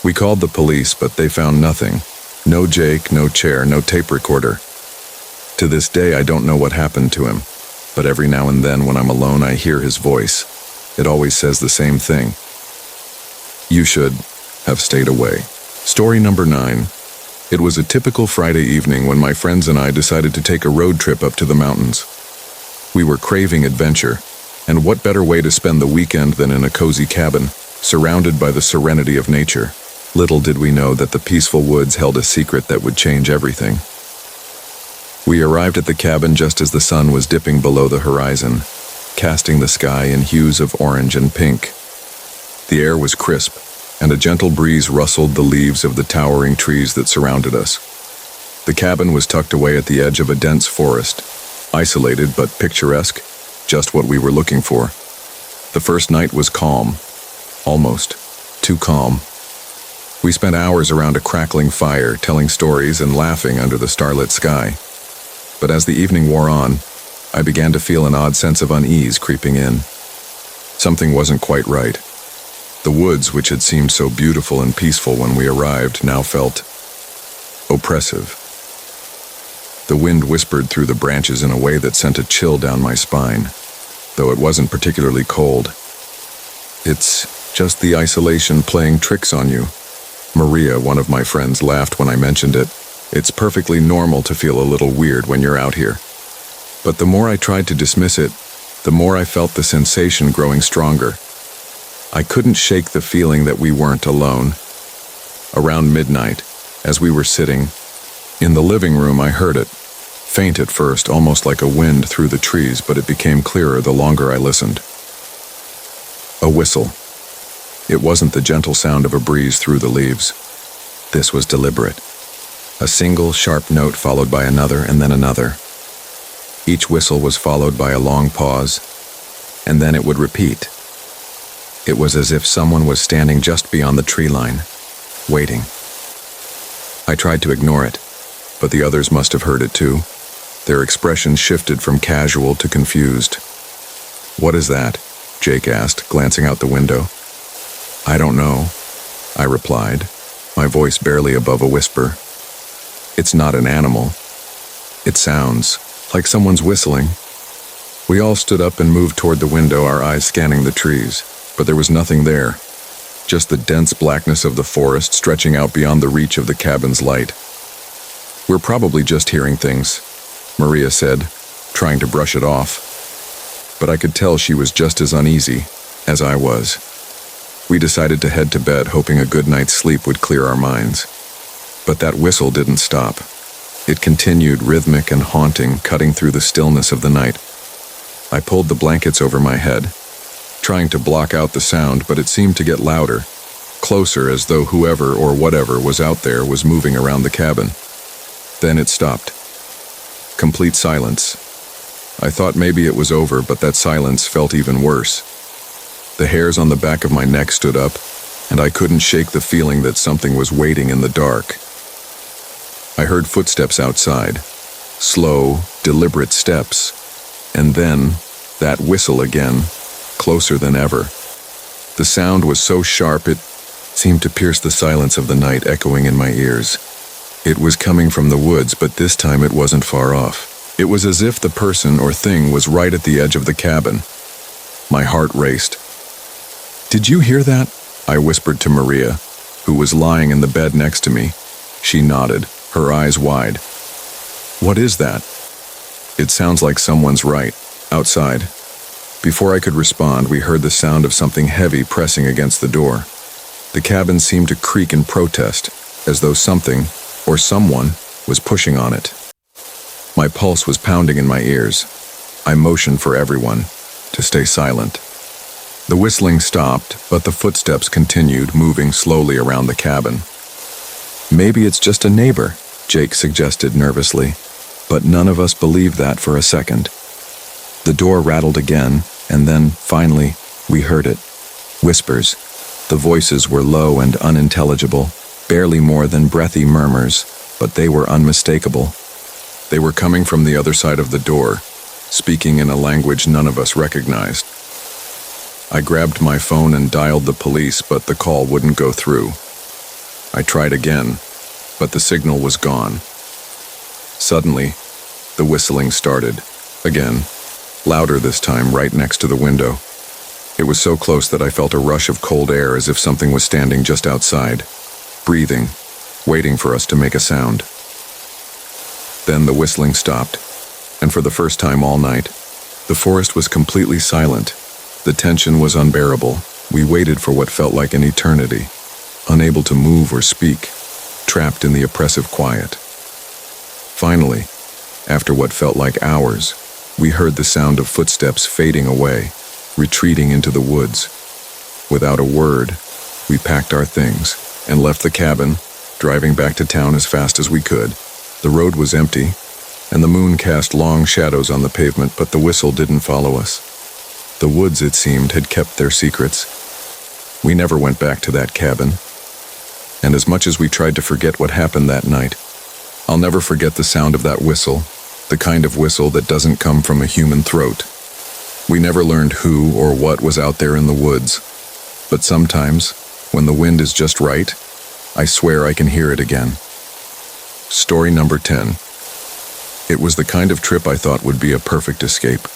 We called the police, but they found nothing. No Jake, no chair, no tape recorder. To this day, I don't know what happened to him, but every now and then when I'm alone, I hear his voice. It always says the same thing. You should have stayed away. Story number 9. It was a typical Friday evening when my friends and I decided to take a road trip up to the mountains. We were craving adventure, and what better way to spend the weekend than in a cozy cabin, surrounded by the serenity of nature. Little did we know that the peaceful woods held a secret that would change everything. We arrived at the cabin just as the sun was dipping below the horizon, casting the sky in hues of orange and pink. The air was crisp, and a gentle breeze rustled the leaves of the towering trees that surrounded us. The cabin was tucked away at the edge of a dense forest, isolated but picturesque, just what we were looking for. The first night was calm, almost too calm. We spent hours around a crackling fire, telling stories and laughing under the starlit sky. But as the evening wore on, I began to feel an odd sense of unease creeping in. Something wasn't quite right. The woods, which had seemed so beautiful and peaceful when we arrived, now felt oppressive. The wind whispered through the branches in a way that sent a chill down my spine, though it wasn't particularly cold. "It's just the isolation playing tricks on you." Maria, one of my friends, laughed when I mentioned it. "It's perfectly normal to feel a little weird when you're out here." But the more I tried to dismiss it, the more I felt the sensation growing stronger. I couldn't shake the feeling that we weren't alone. Around midnight, as we were sitting in the living room, I heard it. Faint at first, almost like a wind through the trees, but it became clearer the longer I listened. A whistle. It wasn't the gentle sound of a breeze through the leaves. This was deliberate. A single, sharp note followed by another and then another. Each whistle was followed by a long pause, and then it would repeat. It was as if someone was standing just beyond the tree line, waiting. I tried to ignore it, but the others must have heard it too. Their expressions shifted from casual to confused. "What is that?" Jake asked, glancing out the window. "I don't know," I replied, my voice barely above a whisper. "It's not an animal. It sounds like someone's whistling." We all stood up and moved toward the window, our eyes scanning the trees, but there was nothing there. Just the dense blackness of the forest stretching out beyond the reach of the cabin's light. "We're probably just hearing things," Maria said, trying to brush it off. But I could tell she was just as uneasy as I was. We decided to head to bed, hoping a good night's sleep would clear our minds. But that whistle didn't stop. It continued, rhythmic and haunting, cutting through the stillness of the night. I pulled the blankets over my head, trying to block out the sound, but it seemed to get louder, closer, as though whoever or whatever was out there was moving around the cabin. Then it stopped. Complete silence. I thought maybe it was over, but that silence felt even worse. The hairs on the back of my neck stood up, and I couldn't shake the feeling that something was waiting in the dark. I heard footsteps outside, slow, deliberate steps, and then that whistle again, closer than ever. The sound was so sharp it seemed to pierce the silence of the night, echoing in my ears. It was coming from the woods, but this time it wasn't far off. It was as if the person or thing was right at the edge of the cabin. My heart raced. "Did you hear that?" I whispered to Maria, who was lying in the bed next to me. She nodded, her eyes wide. "What is that?" "It sounds like someone's right, outside." Before I could respond, we heard the sound of something heavy pressing against the door. The cabin seemed to creak in protest, as though something, or someone, was pushing on it. My pulse was pounding in my ears. I motioned for everyone to stay silent. The whistling stopped, but the footsteps continued, moving slowly around the cabin. "Maybe it's just a neighbor," Jake suggested nervously, but none of us believed that for a second. The door rattled again, and then, finally, we heard it. Whispers. The voices were low and unintelligible, barely more than breathy murmurs, but they were unmistakable. They were coming from the other side of the door, speaking in a language none of us recognized. I grabbed my phone and dialed the police, but the call wouldn't go through. I tried again, but the signal was gone. Suddenly, the whistling started, again, louder this time, right next to the window. It was so close that I felt a rush of cold air, as if something was standing just outside, breathing, waiting for us to make a sound. Then the whistling stopped, and for the first time all night, the forest was completely silent. The tension was unbearable. We waited for what felt like an eternity, unable to move or speak, trapped in the oppressive quiet. Finally, after what felt like hours, we heard the sound of footsteps fading away, retreating into the woods. Without a word, we packed our things and left the cabin, driving back to town as fast as we could. The road was empty, and the moon cast long shadows on the pavement, but the whistle didn't follow us. The woods, it seemed, had kept their secrets. We never went back to that cabin, and as much as we tried to forget what happened that night, I'll never forget the sound of that whistle, the kind of whistle that doesn't come from a human throat. We never learned who or what was out there in the woods, but sometimes, when the wind is just right, I swear I can hear it again. Story number 10. It was the kind of trip I thought would be a perfect escape.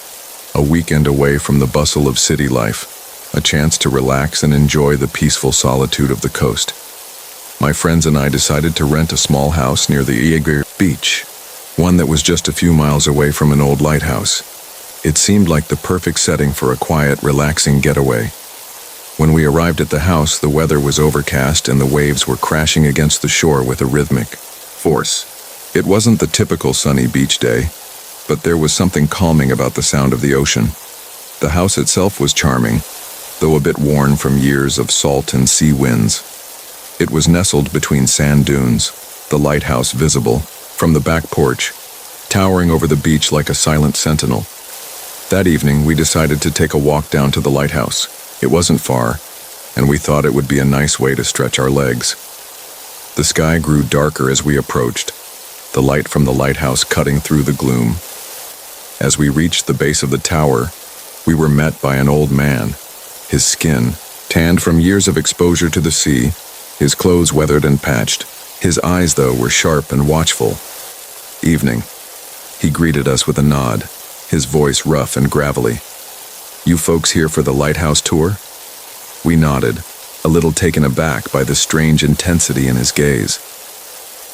A weekend away from the bustle of city life, a chance to relax and enjoy the peaceful solitude of the coast. My friends and I decided to rent a small house near the Eerie beach, one that was just a few miles away from an old lighthouse. It seemed like the perfect setting for a quiet, relaxing getaway. When we arrived at the house, the weather was overcast and the waves were crashing against the shore with a rhythmic force. It wasn't the typical sunny beach day, but there was something calming about the sound of the ocean. The house itself was charming, though a bit worn from years of salt and sea winds. It was nestled between sand dunes, the lighthouse visible from the back porch, towering over the beach like a silent sentinel. That evening, we decided to take a walk down to the lighthouse. It wasn't far, and we thought it would be a nice way to stretch our legs. The sky grew darker as we approached, the light from the lighthouse cutting through the gloom. As we reached the base of the tower, we were met by an old man, his skin tanned from years of exposure to the sea, his clothes weathered and patched. His eyes, though, were sharp and watchful. Evening. He greeted us with a nod, his voice rough and gravelly. "You folks here for the lighthouse tour?" We nodded, a little taken aback by the strange intensity in his gaze.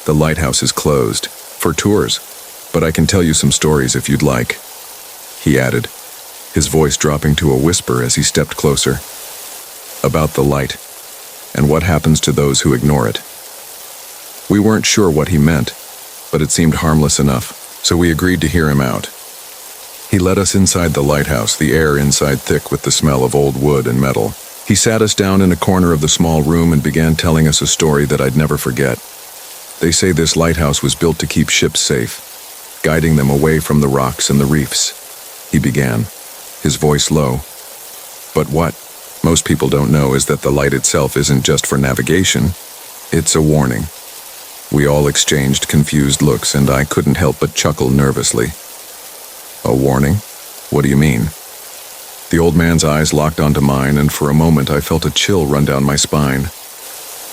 "The lighthouse is closed for tours, but I can tell you some stories if you'd like," he added, his voice dropping to a whisper as he stepped closer. "About the light, and what happens to those who ignore it." We weren't sure what he meant, but it seemed harmless enough, so we agreed to hear him out. He led us inside the lighthouse, the air inside thick with the smell of old wood and metal. He sat us down in a corner of the small room and began telling us a story that I'd never forget. "They say this lighthouse was built to keep ships safe, guiding them away from the rocks and the reefs," he began, his voice low. "But what most people don't know is that the light itself isn't just for navigation, it's a warning." We all exchanged confused looks, and I couldn't help but chuckle nervously. "A warning? What do you mean?" The old man's eyes locked onto mine, and for a moment I felt a chill run down my spine.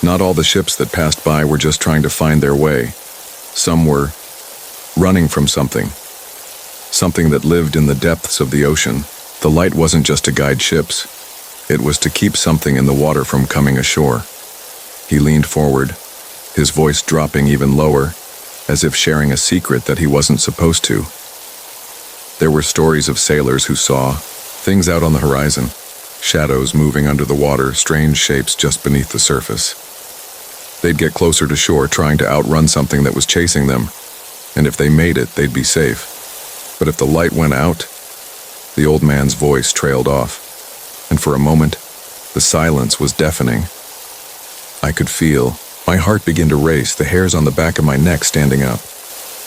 Not all the ships that passed by were just trying to find their way. Some were running from something that lived in the depths of the ocean. The light wasn't just to guide ships. It was to keep something in the water from coming ashore. He leaned forward, his voice dropping even lower, as if sharing a secret that he wasn't supposed to. There were stories of sailors who saw things out on the horizon, shadows moving under the water, strange shapes just beneath the surface. They'd get closer to shore, trying to outrun something that was chasing them, and if they made it, they'd be safe. But if the light went out, the old man's voice trailed off, and for a moment, the silence was deafening. I could feel my heart begin to race, the hairs on the back of my neck standing up.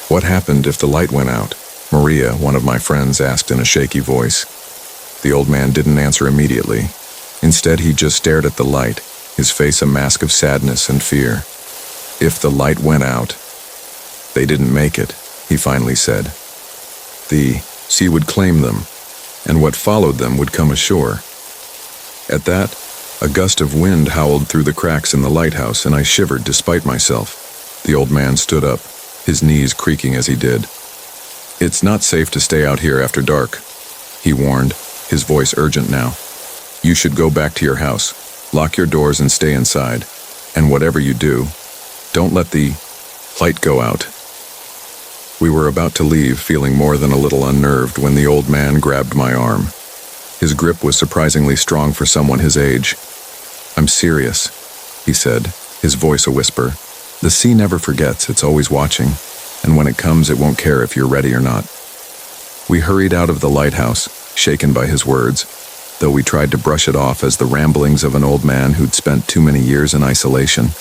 "What happened if the light went out?" Maria, one of my friends, asked in a shaky voice. The old man didn't answer immediately. Instead, he just stared at the light, his face a mask of sadness and fear. "If the light went out, they didn't make it," he finally said. "The sea would claim them, and what followed them would come ashore." At that, a gust of wind howled through the cracks in the lighthouse, and I shivered despite myself. The old man stood up, his knees creaking as he did. "It's not safe to stay out here after dark," he warned, his voice urgent now. "You should go back to your house, lock your doors and stay inside, and whatever you do, don't let the light go out." We were about to leave, feeling more than a little unnerved, when the old man grabbed my arm. His grip was surprisingly strong for someone his age. "I'm serious," he said, his voice a whisper. "The sea never forgets, it's always watching, and when it comes, it won't care if you're ready or not." We hurried out of the lighthouse, shaken by his words, though we tried to brush it off as the ramblings of an old man who'd spent too many years in isolation.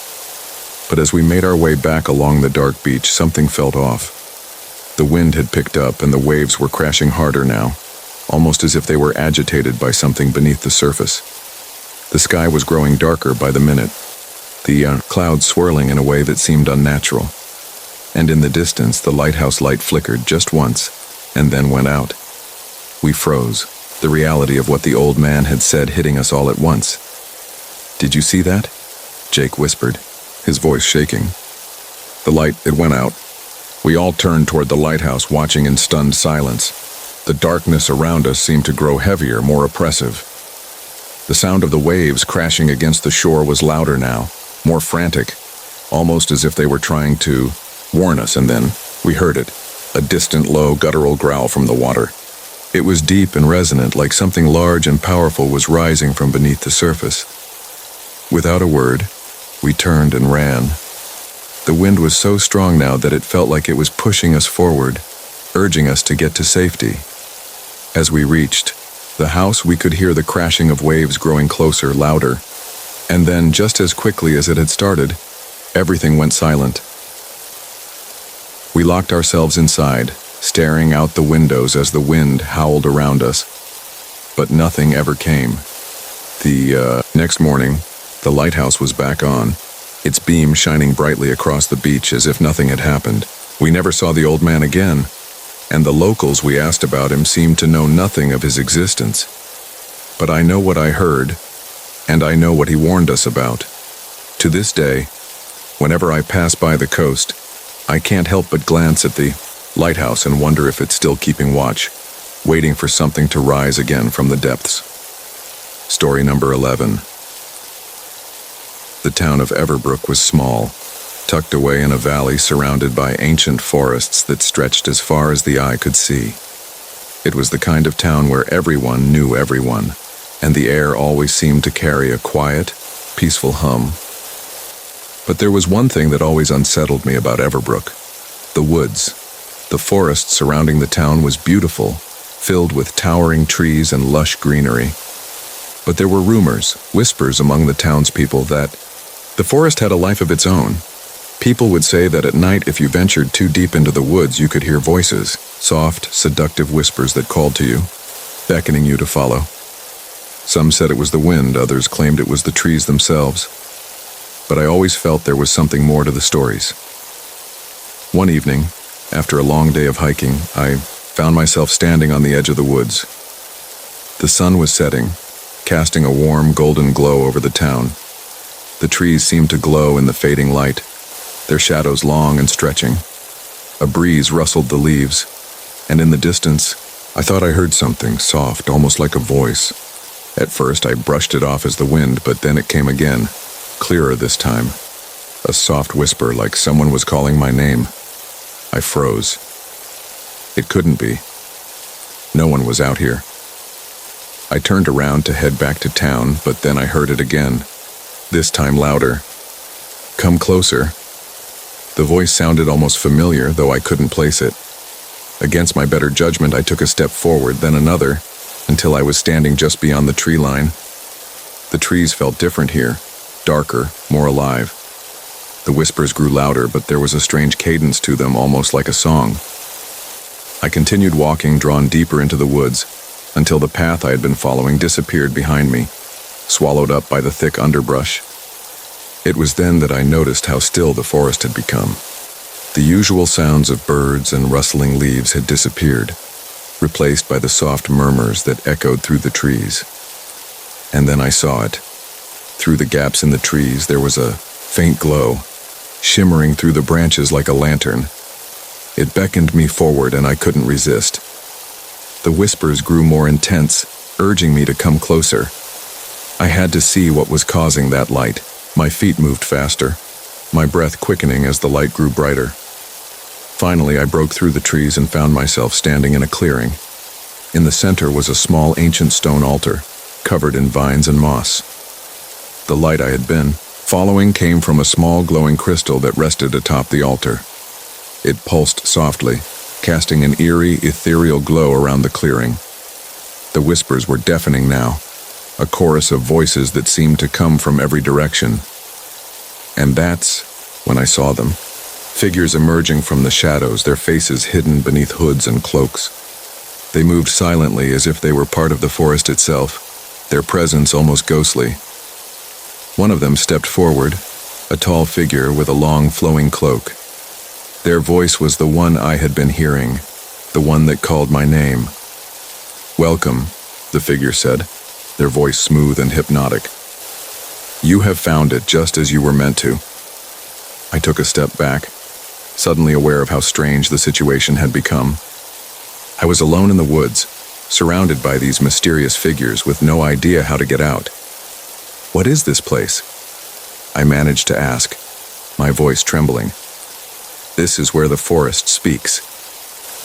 But as we made our way back along the dark beach, something felt off. The wind had picked up, and the waves were crashing harder now, almost as if they were agitated by something beneath the surface. The sky was growing darker by the minute, the clouds swirling in a way that seemed unnatural. and in the distance the lighthouse light flickered just once, and then went out. We froze, the reality of what the old man had said hitting us all at once. "Did you see that?" Jake whispered, his voice shaking. The light, it went out. We all turned toward the lighthouse, watching in stunned silence. The darkness around us seemed to grow heavier, more oppressive. The sound of the waves crashing against the shore was louder now, more frantic, almost as if they were trying to warn us, and then we heard it, a distant, low, guttural growl from the water. It was deep and resonant, like something large and powerful was rising from beneath the surface. Without a word, we turned and ran. The wind was so strong now that it felt like it was pushing us forward, urging us to get to safety. As we reached the house, we could hear the crashing of waves growing closer, louder, and then, just as quickly as it had started, everything went silent. We locked ourselves inside, staring out the windows as the wind howled around us, but nothing ever came. The next morning, the lighthouse was back on, its beam shining brightly across the beach as if nothing had happened. We never saw the old man again, and the locals we asked about him seemed to know nothing of his existence. But I know what I heard, and I know what he warned us about. To this day, whenever I pass by the coast, I can't help but glance at the lighthouse and wonder if it's still keeping watch, waiting for something to rise again from the depths. Story number 11. The town of Everbrook was small, tucked away in a valley surrounded by ancient forests that stretched as far as the eye could see. It was the kind of town where everyone knew everyone, and the air always seemed to carry a quiet, peaceful hum. But there was one thing that always unsettled me about Everbrook: the woods. The forest surrounding the town was beautiful, filled with towering trees and lush greenery. But there were rumors, whispers among the townspeople that the forest had a life of its own. People would say that at night, if you ventured too deep into the woods, you could hear voices, soft, seductive whispers that called to you, beckoning you to follow. Some said it was the wind, others claimed it was the trees themselves. But I always felt there was something more to the stories. One evening, after a long day of hiking, I found myself standing on the edge of the woods. The sun was setting, casting a warm, golden glow over the town. The trees seemed to glow in the fading light, their shadows long and stretching. A breeze rustled the leaves, and in the distance, I thought I heard something soft, almost like a voice. At first, I brushed it off as the wind, but then it came again, clearer this time. A soft whisper, like someone was calling my name. I froze. It couldn't be. No one was out here. I turned around to head back to town, but then I heard it again, this time louder. "Come closer." The voice sounded almost familiar, though I couldn't place it. Against my better judgment, I took a step forward, then another, until I was standing just beyond the tree line. The trees felt different here, darker, more alive. The whispers grew louder, but there was a strange cadence to them, almost like a song. I continued walking, drawn deeper into the woods, until the path I had been following disappeared behind me, swallowed up by the thick underbrush. It was then that I noticed how still the forest had become. The usual sounds of birds and rustling leaves had disappeared, replaced by the soft murmurs that echoed through the trees. And then I saw it. Through the gaps in the trees, there was a faint glow, shimmering through the branches like a lantern. It beckoned me forward, and I couldn't resist. The whispers grew more intense, urging me to come closer. I had to see what was causing that light. My feet moved faster, my breath quickening as the light grew brighter. Finally, I broke through the trees and found myself standing in a clearing. In the center was a small ancient stone altar, covered in vines and moss. The light I had been following came from a small glowing crystal that rested atop the altar. It pulsed softly, casting an eerie, ethereal glow around the clearing. The whispers were deafening now, a chorus of voices that seemed to come from every direction. And that's when I saw them. Figures emerging from the shadows, their faces hidden beneath hoods and cloaks. They moved silently as if they were part of the forest itself, their presence almost ghostly. One of them stepped forward, a tall figure with a long flowing cloak. Their voice was the one I had been hearing, the one that called my name. "Welcome," the figure said, their voice smooth and hypnotic. "You have found it just as you were meant to." I took a step back, suddenly aware of how strange the situation had become. I was alone in the woods, surrounded by these mysterious figures with no idea how to get out. "What is this place?" I managed to ask, my voice trembling. "This is where the forest speaks,"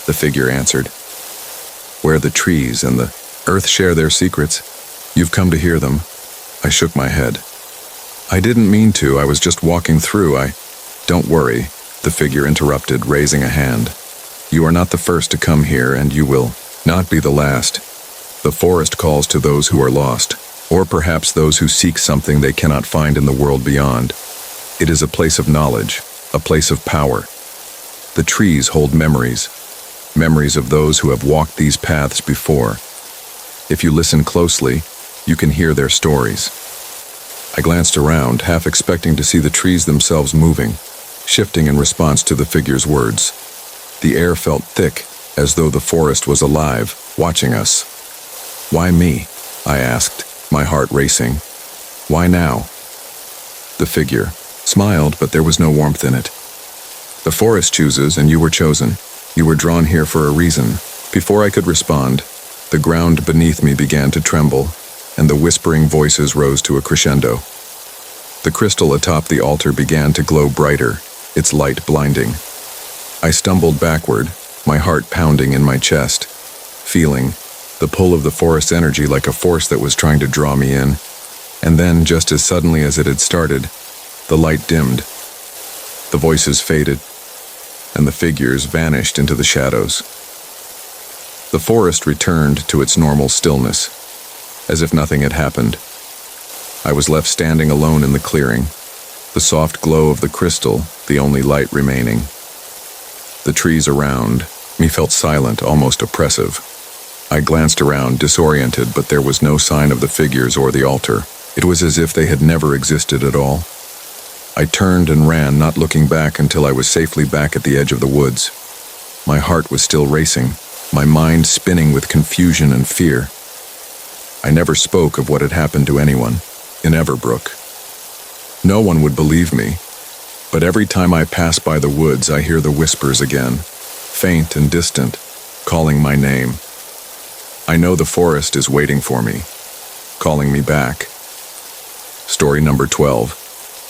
the figure answered. "Where the trees and the earth share their secrets. You've come to hear them." I shook my head. "I didn't mean to, I was just walking through, Don't worry," the figure interrupted, raising a hand. "You are not the first to come here, and you will not be the last. The forest calls to those who are lost, or perhaps those who seek something they cannot find in the world beyond. It is a place of knowledge, a place of power. The trees hold memories, memories of those who have walked these paths before. If you listen closely, you can hear their stories." I glanced around, half expecting to see the trees themselves moving, shifting in response to the figure's words. The air felt thick, as though the forest was alive, watching us. "Why me?" I asked, my heart racing. "Why now?" The figure smiled, but there was no warmth in it. "The forest chooses, and you were chosen. You were drawn here for a reason." Before I could respond, the ground beneath me began to tremble, and the whispering voices rose to a crescendo. The crystal atop the altar began to glow brighter, its light blinding. I stumbled backward, my heart pounding in my chest, feeling the pull of the forest's energy like a force that was trying to draw me in. And then, just as suddenly as it had started, the light dimmed. The voices faded, and the figures vanished into the shadows. The forest returned to its normal stillness, as if nothing had happened. I was left standing alone in the clearing, the soft glow of the crystal the only light remaining. The trees around me felt silent, almost oppressive. I glanced around, disoriented, but there was no sign of the figures or the altar. It was as if they had never existed at all. I turned and ran, not looking back until I was safely back at the edge of the woods. My heart was still racing, my mind spinning with confusion and fear. I never spoke of what had happened to anyone in Everbrook. No one would believe me, but every time I pass by the woods, I hear the whispers again, faint and distant, calling my name. I know the forest is waiting for me, calling me back. Story number 12.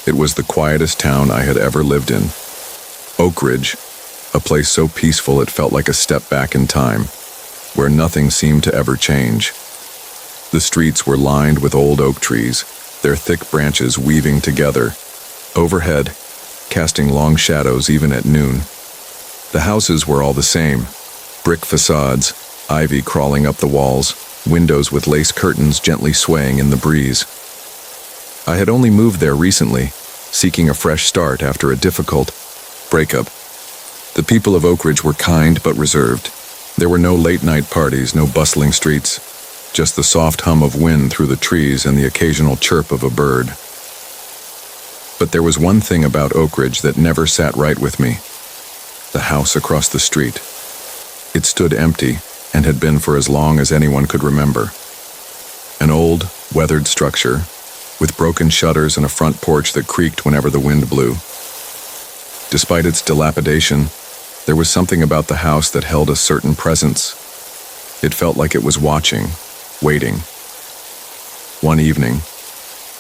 It was the quietest town I had ever lived in. Oak Ridge, a place so peaceful it felt like a step back in time, where nothing seemed to ever change. The streets were lined with old oak trees, their thick branches weaving together. Overhead, casting long shadows even at noon. The houses were all the same, brick facades, ivy crawling up the walls, windows with lace curtains gently swaying in the breeze. I had only moved there recently, seeking a fresh start after a difficult breakup. The people of Oak Ridge were kind but reserved. There were no late-night parties, no bustling streets, just the soft hum of wind through the trees and the occasional chirp of a bird. But there was one thing about Oak Ridge that never sat right with me. The house across the street. It stood empty and had been for as long as anyone could remember. An old, weathered structure, with broken shutters and a front porch that creaked whenever the wind blew. Despite its dilapidation, there was something about the house that held a certain presence. It felt like it was watching, waiting. One evening,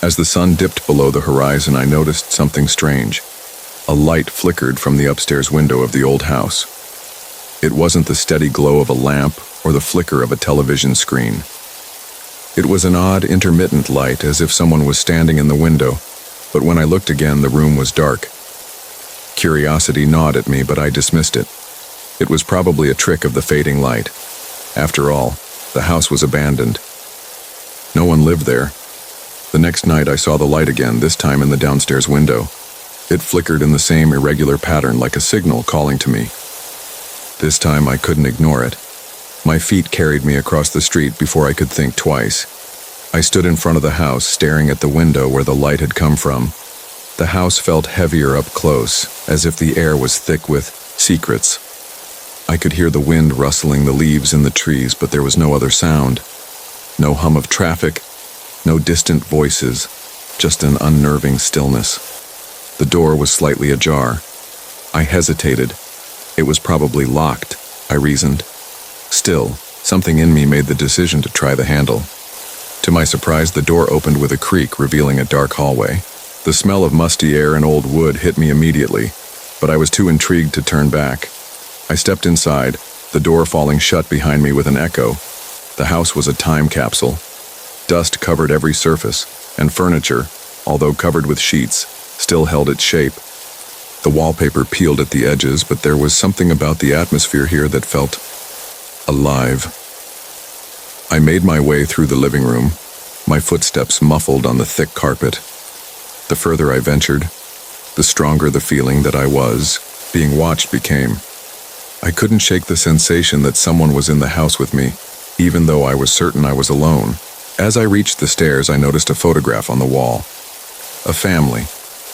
as the sun dipped below the horizon, I noticed something strange. A light flickered from the upstairs window of the old house. It wasn't the steady glow of a lamp or the flicker of a television screen. It was an odd, intermittent light, as if someone was standing in the window, but when I looked again, the room was dark. Curiosity gnawed at me, but I dismissed it. It was probably a trick of the fading light. After all, the house was abandoned. No one lived there. The next night I saw the light again, this time in the downstairs window. It flickered in the same irregular pattern, like a signal calling to me. This time I couldn't ignore it. My feet carried me across the street before I could think twice. I stood in front of the house, staring at the window where the light had come from. The house felt heavier up close, as if the air was thick with Secrets. I could hear the wind rustling the leaves in the trees, but there was no other sound. No hum of traffic, no distant voices, just an unnerving stillness. The door was slightly ajar. I hesitated. It was probably locked, I reasoned. Still, something in me made the decision to try the handle. To my surprise, the door opened with a creak, revealing a dark hallway. The smell of musty air and old wood hit me immediately, but I was too intrigued to turn back. I stepped inside, the door falling shut behind me with an echo. The house was a time capsule. Dust covered every surface, and furniture, although covered with sheets, still held its shape. The wallpaper peeled at the edges, but there was something about the atmosphere here that felt alive. I made my way through the living room, my footsteps muffled on the thick carpet. The further I ventured, the stronger the feeling that I was being watched became. I couldn't shake the sensation that someone was in the house with me, even though I was certain I was alone. As I reached the stairs, I noticed a photograph on the wall. A family,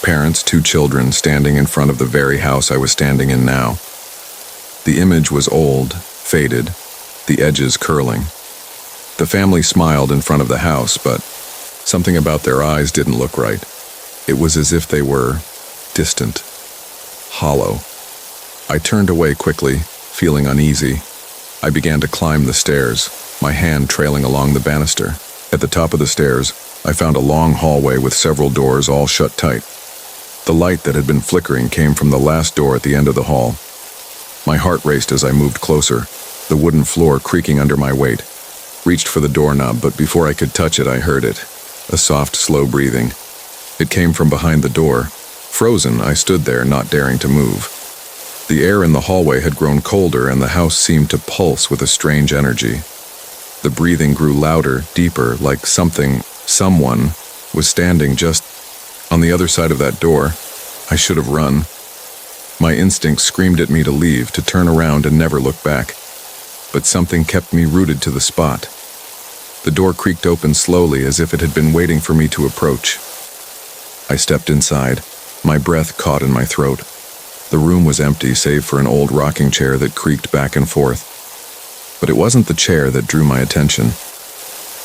parents, 2 children, standing in front of the very house I was standing in now. The image was old, faded, the edges curling. The family smiled in front of the house, but something about their eyes didn't look right. It was as if they were distant, hollow. I turned away quickly, feeling uneasy. I began to climb the stairs, my hand trailing along the banister. At the top of the stairs, I found a long hallway with several doors all shut tight. The light that had been flickering came from the last door at the end of the hall. My heart raced as I moved closer, the wooden floor creaking under my weight. Reached for the doorknob, but before I could touch it, I heard it. A soft, slow breathing. It came from behind the door. Frozen, I stood there, not daring to move. The air in the hallway had grown colder, and the house seemed to pulse with a strange energy. The breathing grew louder, deeper, like someone was standing just on the other side of that door. I should have run. My instinct screamed at me to leave, to turn around and never look back. But something kept me rooted to the spot. The door creaked open slowly, as if it had been waiting for me to approach. I stepped inside, my breath caught in my throat. The room was empty, save for an old rocking chair that creaked back and forth. But it wasn't the chair that drew my attention.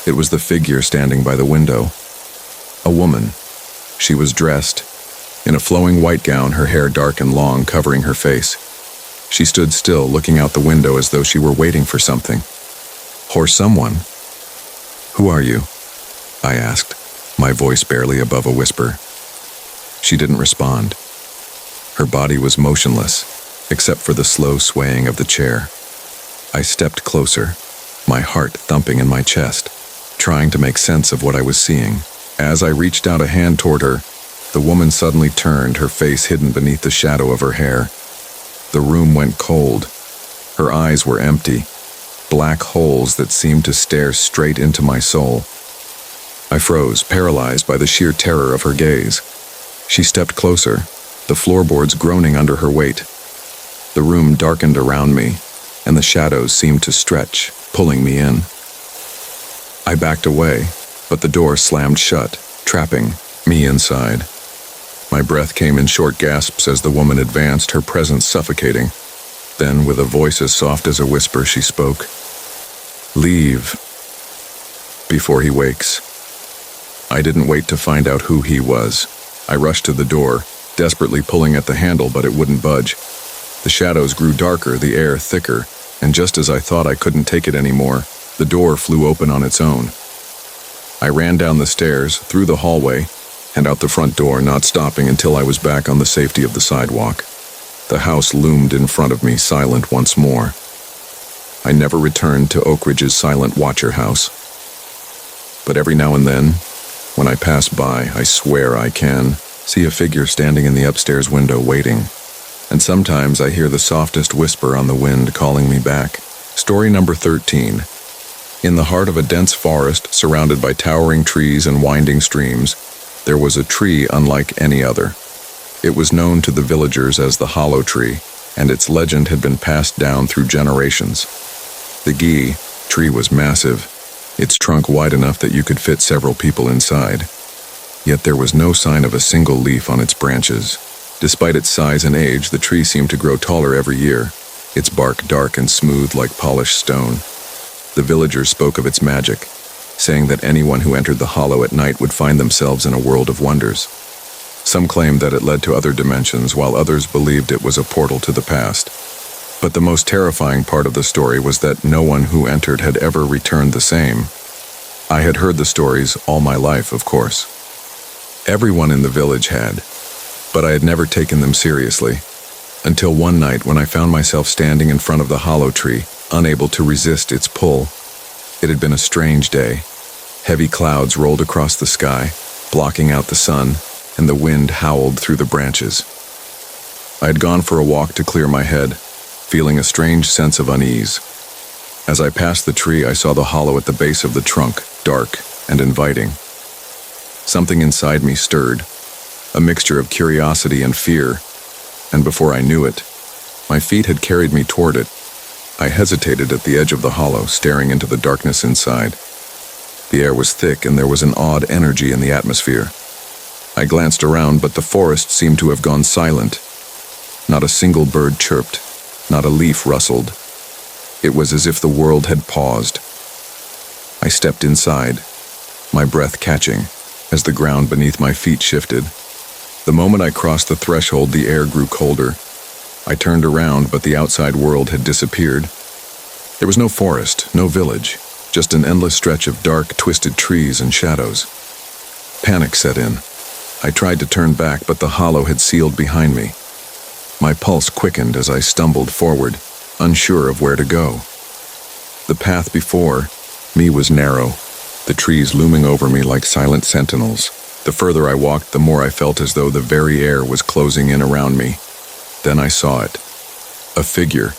It was the figure standing by the window. A woman. She was dressed in a flowing white gown, her hair dark and long, covering her face. She stood still, looking out the window as though she were waiting for something. Or someone. "Who are you?" I asked, my voice barely above a whisper. She didn't respond. Her body was motionless, except for the slow swaying of the chair. I stepped closer, my heart thumping in my chest, trying to make sense of what I was seeing. As I reached out a hand toward her, the woman suddenly turned, her face hidden beneath the shadow of her hair. The room went cold. Her eyes were empty, black holes that seemed to stare straight into my soul. I froze, paralyzed by the sheer terror of her gaze. She stepped closer, the floorboards groaning under her weight. The room darkened around me, and the shadows seemed to stretch, pulling me in. I backed away, but the door slammed shut, trapping me inside. My breath came in short gasps as the woman advanced, her presence suffocating. Then, with a voice as soft as a whisper, she spoke. "Leave, before he wakes." I didn't wait to find out who he was. I rushed to the door, desperately pulling at the handle, but it wouldn't budge. The shadows grew darker, the air thicker, and just as I thought I couldn't take it anymore, the door flew open on its own. I ran down the stairs, through the hallway, and out the front door, not stopping until I was back on the safety of the sidewalk. The house loomed in front of me, silent once more. I never returned to Oak Ridge's silent watcher house. But every now and then, when I pass by, I swear I can see a figure standing in the upstairs window waiting. And sometimes I hear the softest whisper on the wind calling me back. Story number 13. In the heart of a dense forest, surrounded by towering trees and winding streams, there was a tree unlike any other. It was known to the villagers as the Hollow Tree, and its legend had been passed down through generations. The Gi tree was massive, its trunk wide enough that you could fit several people inside. Yet there was no sign of a single leaf on its branches. Despite its size and age, the tree seemed to grow taller every year, its bark dark and smooth like polished stone. The villagers spoke of its magic, saying that anyone who entered the hollow at night would find themselves in a world of wonders. Some claimed that it led to other dimensions, while others believed it was a portal to the past. But the most terrifying part of the story was that no one who entered had ever returned the same. I had heard the stories all my life, of course. Everyone in the village had, but I had never taken them seriously, until one night when I found myself standing in front of the hollow tree, unable to resist its pull. It had been a strange day. Heavy clouds rolled across the sky, blocking out the sun, and the wind howled through the branches. I had gone for a walk to clear my head, feeling a strange sense of unease. As I passed the tree, I saw the hollow at the base of the trunk, dark and inviting. Something inside me stirred, a mixture of curiosity and fear, and before I knew it, my feet had carried me toward it. I hesitated at the edge of the hollow, staring into the darkness inside. The air was thick and there was an odd energy in the atmosphere. I glanced around, but the forest seemed to have gone silent. Not a single bird chirped, not a leaf rustled. It was as if the world had paused. I stepped inside, my breath catching, as the ground beneath my feet shifted. The moment I crossed the threshold, the air grew colder. I turned around, but the outside world had disappeared. There was no forest, no village, just an endless stretch of dark, twisted trees and shadows. Panic set in. I tried to turn back, but the hollow had sealed behind me. My pulse quickened as I stumbled forward, unsure of where to go. The path before me was narrow, the trees looming over me like silent sentinels. The further I walked, the more I felt as though the very air was closing in around me. Then I saw it. A figure,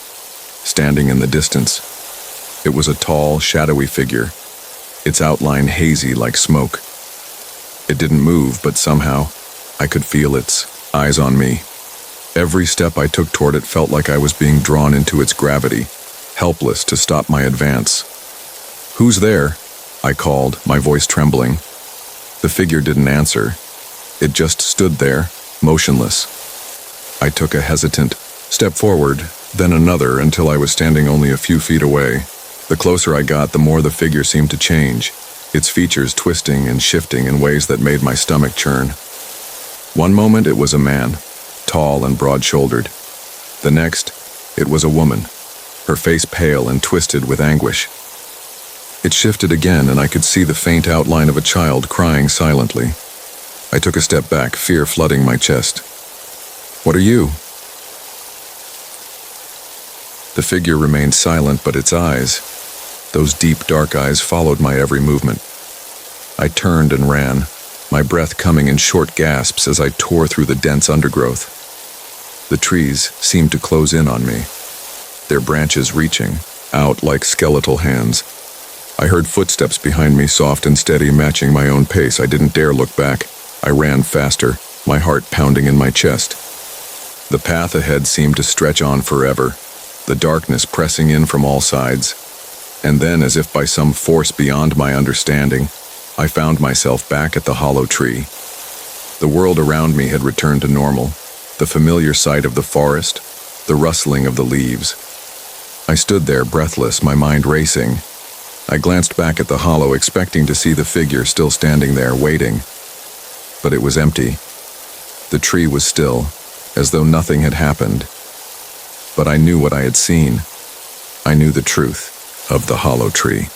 standing in the distance. It was a tall, shadowy figure, its outline hazy like smoke. It didn't move, but somehow I could feel its eyes on me. Every step I took toward it felt like I was being drawn into its gravity, helpless to stop my advance. "Who's there?" I called, my voice trembling. The figure didn't answer. It just stood there, motionless. I took a hesitant step forward, then another, until I was standing only a few feet away. The closer I got, the more the figure seemed to change, its features twisting and shifting in ways that made my stomach churn. One moment it was a man, tall and broad-shouldered. The next, it was a woman, her face pale and twisted with anguish. It shifted again, and I could see the faint outline of a child crying silently. I took a step back, fear flooding my chest. "What are you?" The figure remained silent, but its eyes, those deep, dark eyes, followed my every movement. I turned and ran, my breath coming in short gasps as I tore through the dense undergrowth. The trees seemed to close in on me, their branches reaching out like skeletal hands. I heard footsteps behind me, soft and steady, matching my own pace. I didn't dare look back. I ran faster, my heart pounding in my chest. The path ahead seemed to stretch on forever, the darkness pressing in from all sides. And then, as if by some force beyond my understanding, I found myself back at the hollow tree. The world around me had returned to normal, the familiar sight of the forest, the rustling of the leaves. I stood there, breathless, my mind racing. I glanced back at the hollow, expecting to see the figure still standing there, waiting. But it was empty. The tree was still, as though nothing had happened. But I knew what I had seen. I knew the truth of the hollow tree.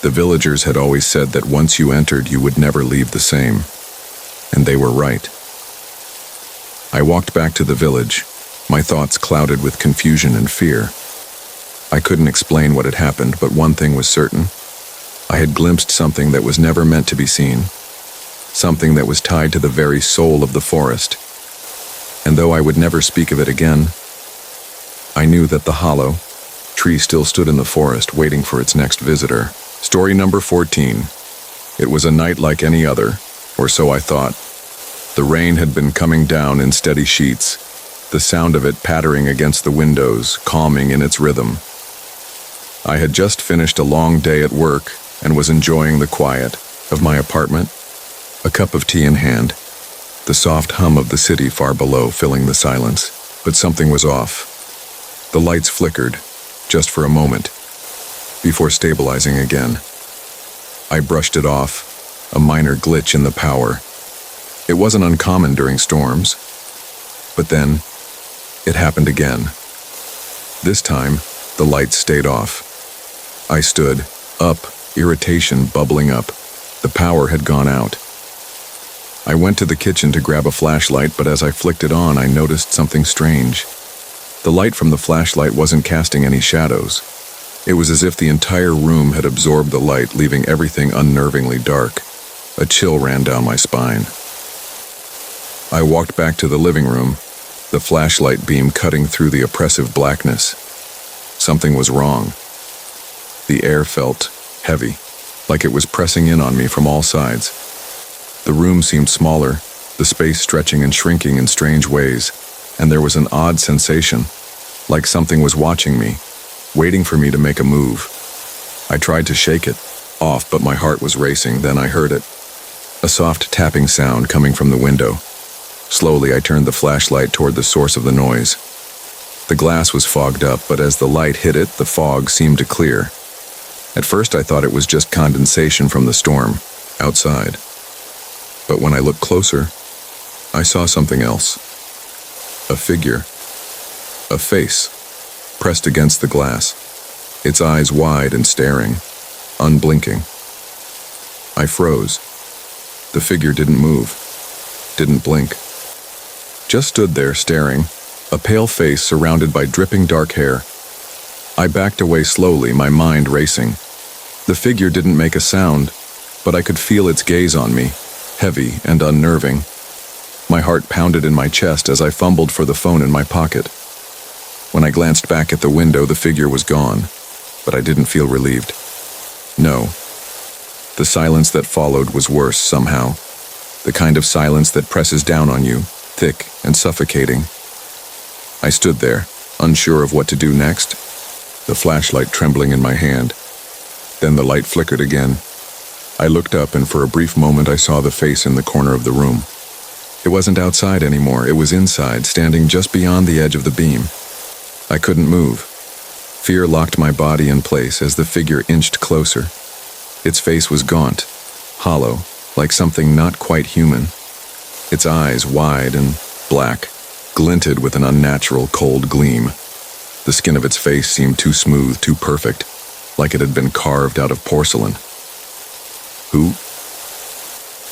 The villagers had always said that once you entered, you would never leave the same. And they were right. I walked back to the village, my thoughts clouded with confusion and fear. I couldn't explain what had happened, but one thing was certain. I had glimpsed something that was never meant to be seen, something that was tied to the very soul of the forest. And though I would never speak of it again, I knew that the hollow tree still stood in the forest, waiting for its next visitor. Story number 14. It was a night like any other, or so I thought. The rain had been coming down in steady sheets, the sound of it pattering against the windows, calming in its rhythm. I had just finished a long day at work and was enjoying the quiet of my apartment, a cup of tea in hand. the soft hum of the city far below filling the silence. But something was off. The lights flickered, just for a moment, before stabilizing again. I brushed it off, a minor glitch in the power. It wasn't uncommon during storms. But then, it happened again. This time, the lights stayed off. I stood up, irritation bubbling up. The power had gone out. I went to the kitchen to grab a flashlight, but as I flicked it on, I noticed something strange. The light from the flashlight wasn't casting any shadows. It was as if the entire room had absorbed the light, leaving everything unnervingly dark. A chill ran down my spine. I walked back to the living room, the flashlight beam cutting through the oppressive blackness. Something was wrong. The air felt heavy, like it was pressing in on me from all sides. The room seemed smaller, the space stretching and shrinking in strange ways, and there was an odd sensation, like something was watching me, waiting for me to make a move. I tried to shake it off, but my heart was racing. Then I heard it, a soft tapping sound coming from the window. Slowly, I turned the flashlight toward the source of the noise. The glass was fogged up, but as the light hit it, the fog seemed to clear. At first, I thought it was just condensation from the storm outside. But when I looked closer, I saw something else. A figure. A face, pressed against the glass, its eyes wide and staring, unblinking. I froze. The figure didn't move, didn't blink. Just stood there staring, a pale face surrounded by dripping dark hair. I backed away slowly, my mind racing. The figure didn't make a sound, but I could feel its gaze on me, heavy and unnerving. My heart pounded in my chest as I fumbled for the phone in my pocket. When I glanced back at the window, the figure was gone, but I didn't feel relieved. No. The silence that followed was worse somehow. The kind of silence that presses down on you, thick and suffocating. I stood there, unsure of what to do next, the flashlight trembling in my hand. Then the light flickered again. I looked up, and for a brief moment I saw the face in the corner of the room. It wasn't outside anymore, it was inside, standing just beyond the edge of the beam. I couldn't move. Fear locked my body in place as the figure inched closer. Its face was gaunt, hollow, like something not quite human. Its eyes, wide and black, glinted with an unnatural cold gleam. The skin of its face seemed too smooth, too perfect, like it had been carved out of porcelain.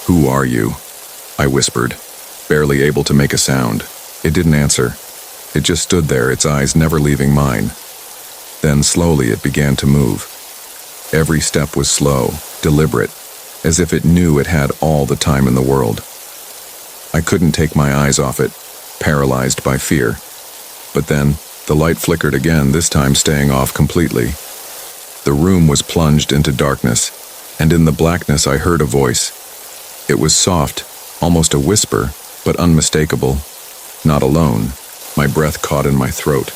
Who are you? I whispered, barely able to make a sound. It didn't answer. It just stood there, its eyes never leaving mine. Then slowly it began to move. Every step was slow, deliberate, as if it knew it had all the time in the world. I couldn't take my eyes off it, paralyzed by fear. But then, the light flickered again, this time staying off completely. The room was plunged into darkness, and in the blackness I heard a voice. It was soft, almost a whisper, but unmistakable. Not alone. My breath caught in my throat.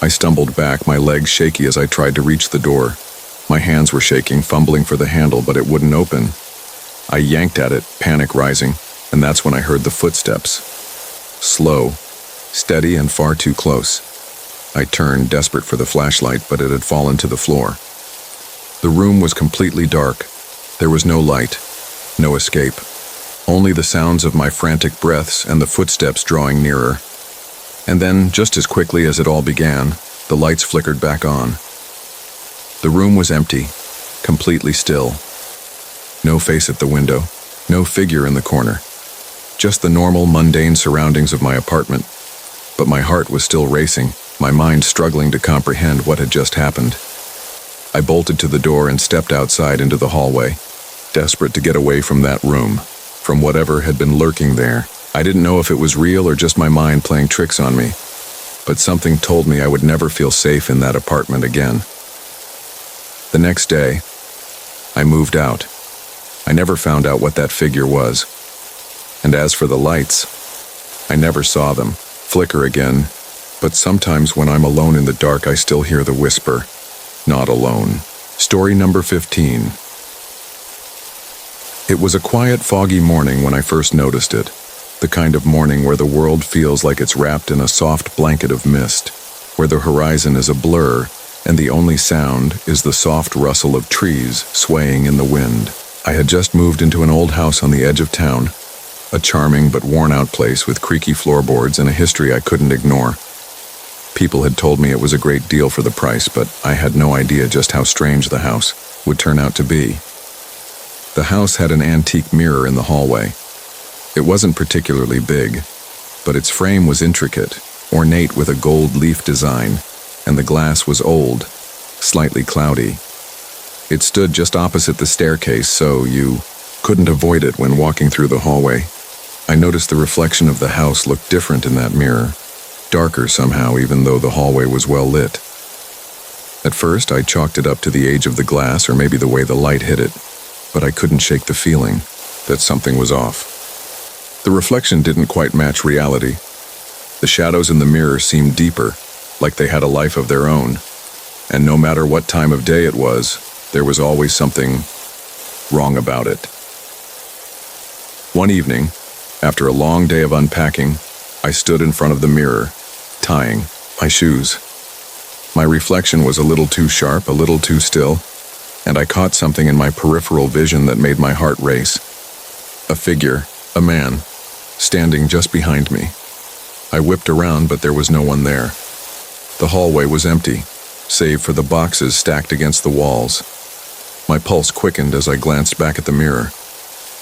I stumbled back, my legs shaky as I tried to reach the door. My hands were shaking, fumbling for the handle, but it wouldn't open. I yanked at it, panic rising, and that's when I heard the footsteps. Slow, steady, and far too close. I turned, desperate for the flashlight, but it had fallen to the floor. The room was completely dark. There was no light, no escape. Only the sounds of my frantic breaths and the footsteps drawing nearer. And then, just as quickly as it all began, the lights flickered back on. The room was empty, completely still. No face at the window, no figure in the corner. Just the normal, mundane surroundings of my apartment. But my heart was still racing, my mind struggling to comprehend what had just happened. I bolted to the door and stepped outside into the hallway, desperate to get away from that room, from whatever had been lurking there. I didn't know if it was real or just my mind playing tricks on me, but something told me I would never feel safe in that apartment again. The next day, I moved out. I never found out what that figure was. And as for the lights, I never saw them flicker again, but sometimes when I'm alone in the dark, I still hear the whisper, "Not alone." Story number 15. It was a quiet, foggy morning when I first noticed it. The kind of morning where the world feels like it's wrapped in a soft blanket of mist, where the horizon is a blur, and the only sound is the soft rustle of trees swaying in the wind. I had just moved into an old house on the edge of town, a charming but worn-out place with creaky floorboards and a history I couldn't ignore. People had told me it was a great deal for the price, but I had no idea just how strange the house would turn out to be. The house had an antique mirror in the hallway. It wasn't particularly big, but its frame was intricate, ornate with a gold leaf design, and the glass was old, slightly cloudy. It stood just opposite the staircase, so you couldn't avoid it when walking through the hallway. I noticed the reflection of the house looked different in that mirror, darker somehow, even though the hallway was well lit. At first, I chalked it up to the age of the glass or maybe the way the light hit it, but I couldn't shake the feeling that something was off. The reflection didn't quite match reality. The shadows in the mirror seemed deeper, like they had a life of their own, and no matter what time of day it was, there was always something wrong about it. One evening, after a long day of unpacking, I stood in front of the mirror, tying my shoes. My reflection was a little too sharp, a little too still, and I caught something in my peripheral vision that made my heart race. A figure, a man, standing just behind me. I whipped around, but there was no one there. The hallway was empty, save for the boxes stacked against the walls. My pulse quickened as I glanced back at the mirror.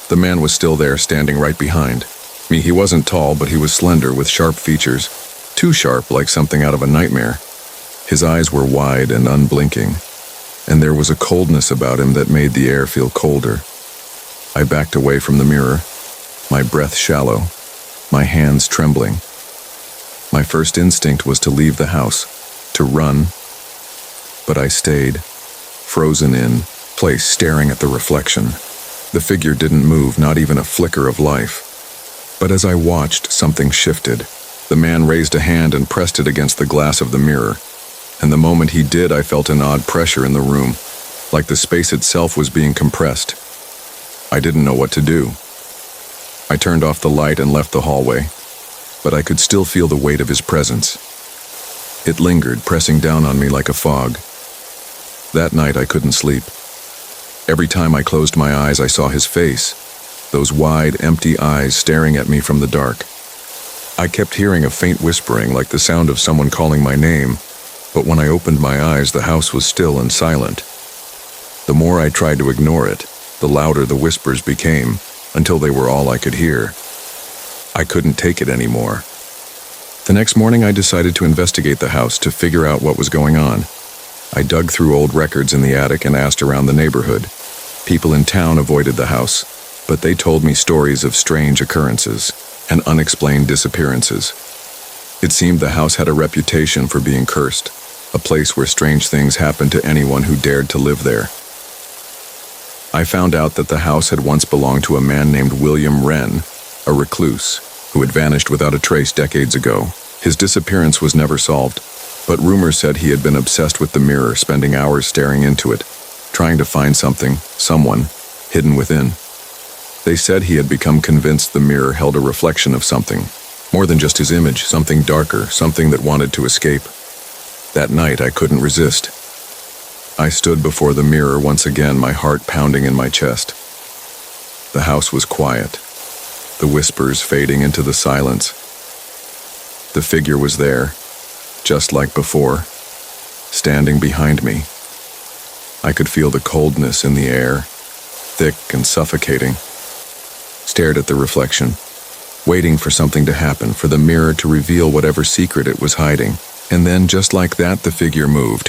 The man was still there, standing right behind me. He wasn't tall, but he was slender with sharp features, too sharp, like something out of a nightmare. His eyes were wide and unblinking, and there was a coldness about him that made the air feel colder. I backed away from the mirror, my breath shallow, my hands trembling. My first instinct was to leave the house, to run, but I stayed, frozen in place, staring at the reflection. The figure didn't move, not even a flicker of life. But as I watched, something shifted. The man raised a hand and pressed it against the glass of the mirror, and the moment he did, I felt an odd pressure in the room, like the space itself was being compressed. I didn't know what to do. I turned off the light and left the hallway, but I could still feel the weight of his presence. It lingered, pressing down on me like a fog. That night I couldn't sleep. Every time I closed my eyes, I saw his face, those wide, empty eyes staring at me from the dark. I kept hearing a faint whispering, like the sound of someone calling my name, but when I opened my eyes, the house was still and silent. The more I tried to ignore it, the louder the whispers became, until they were all I could hear. I couldn't take it anymore. The next morning, I decided to investigate the house to figure out what was going on. I dug through old records in the attic and asked around the neighborhood. People in town avoided the house, but they told me stories of strange occurrences and unexplained disappearances. It seemed the house had a reputation for being cursed, a place where strange things happened to anyone who dared to live there. I found out that the house had once belonged to a man named William Wren, a recluse, who had vanished without a trace decades ago. His disappearance was never solved, but rumors said he had been obsessed with the mirror, spending hours staring into it, trying to find something, someone, hidden within. They said he had become convinced the mirror held a reflection of something, more than just his image, something darker, something that wanted to escape. That night, I couldn't resist. I stood before the mirror once again, my heart pounding in my chest. The house was quiet, the whispers fading into the silence. The figure was there, just like before, standing behind me. I could feel the coldness in the air, thick and suffocating. Stared at the reflection, waiting for something to happen, for the mirror to reveal whatever secret it was hiding. And then, just like that, the figure moved.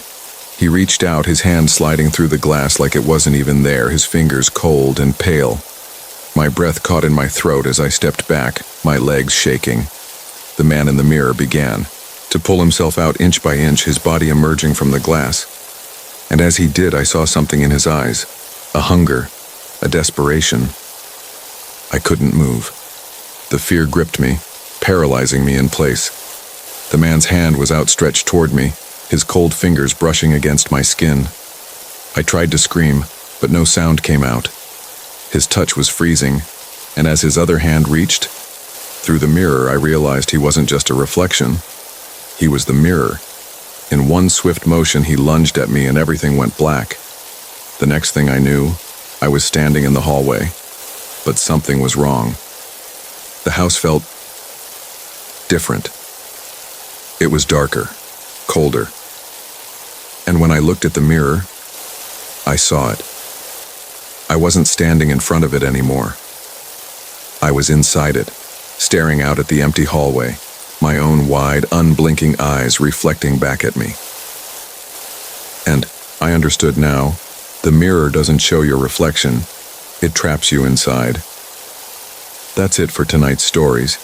He reached out, his hand sliding through the glass like it wasn't even there, his fingers cold and pale. My breath caught in my throat as I stepped back, my legs shaking. The man in the mirror began to pull himself out inch by inch, his body emerging from the glass. And as he did, I saw something in his eyes, a hunger, a desperation. I couldn't move. The fear gripped me, paralyzing me in place. The man's hand was outstretched toward me, his cold fingers brushing against my skin. I tried to scream, but no sound came out. His touch was freezing, and as his other hand reached, through the mirror I realized he wasn't just a reflection. He was the mirror. In one swift motion he lunged at me and everything went black. The next thing I knew, I was standing in the hallway. But something was wrong. The house felt different. It was darker, colder. And when I looked at the mirror, I saw it. I wasn't standing in front of it anymore. I was inside it, staring out at the empty hallway, my own wide, unblinking eyes reflecting back at me. And I understood now, the mirror doesn't show your reflection, it traps you inside. That's it for tonight's stories.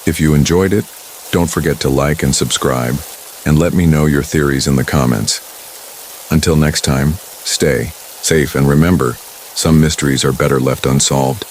If you enjoyed it, don't forget to like and subscribe, and let me know your theories in the comments. Until next time, stay safe and remember, some mysteries are better left unsolved.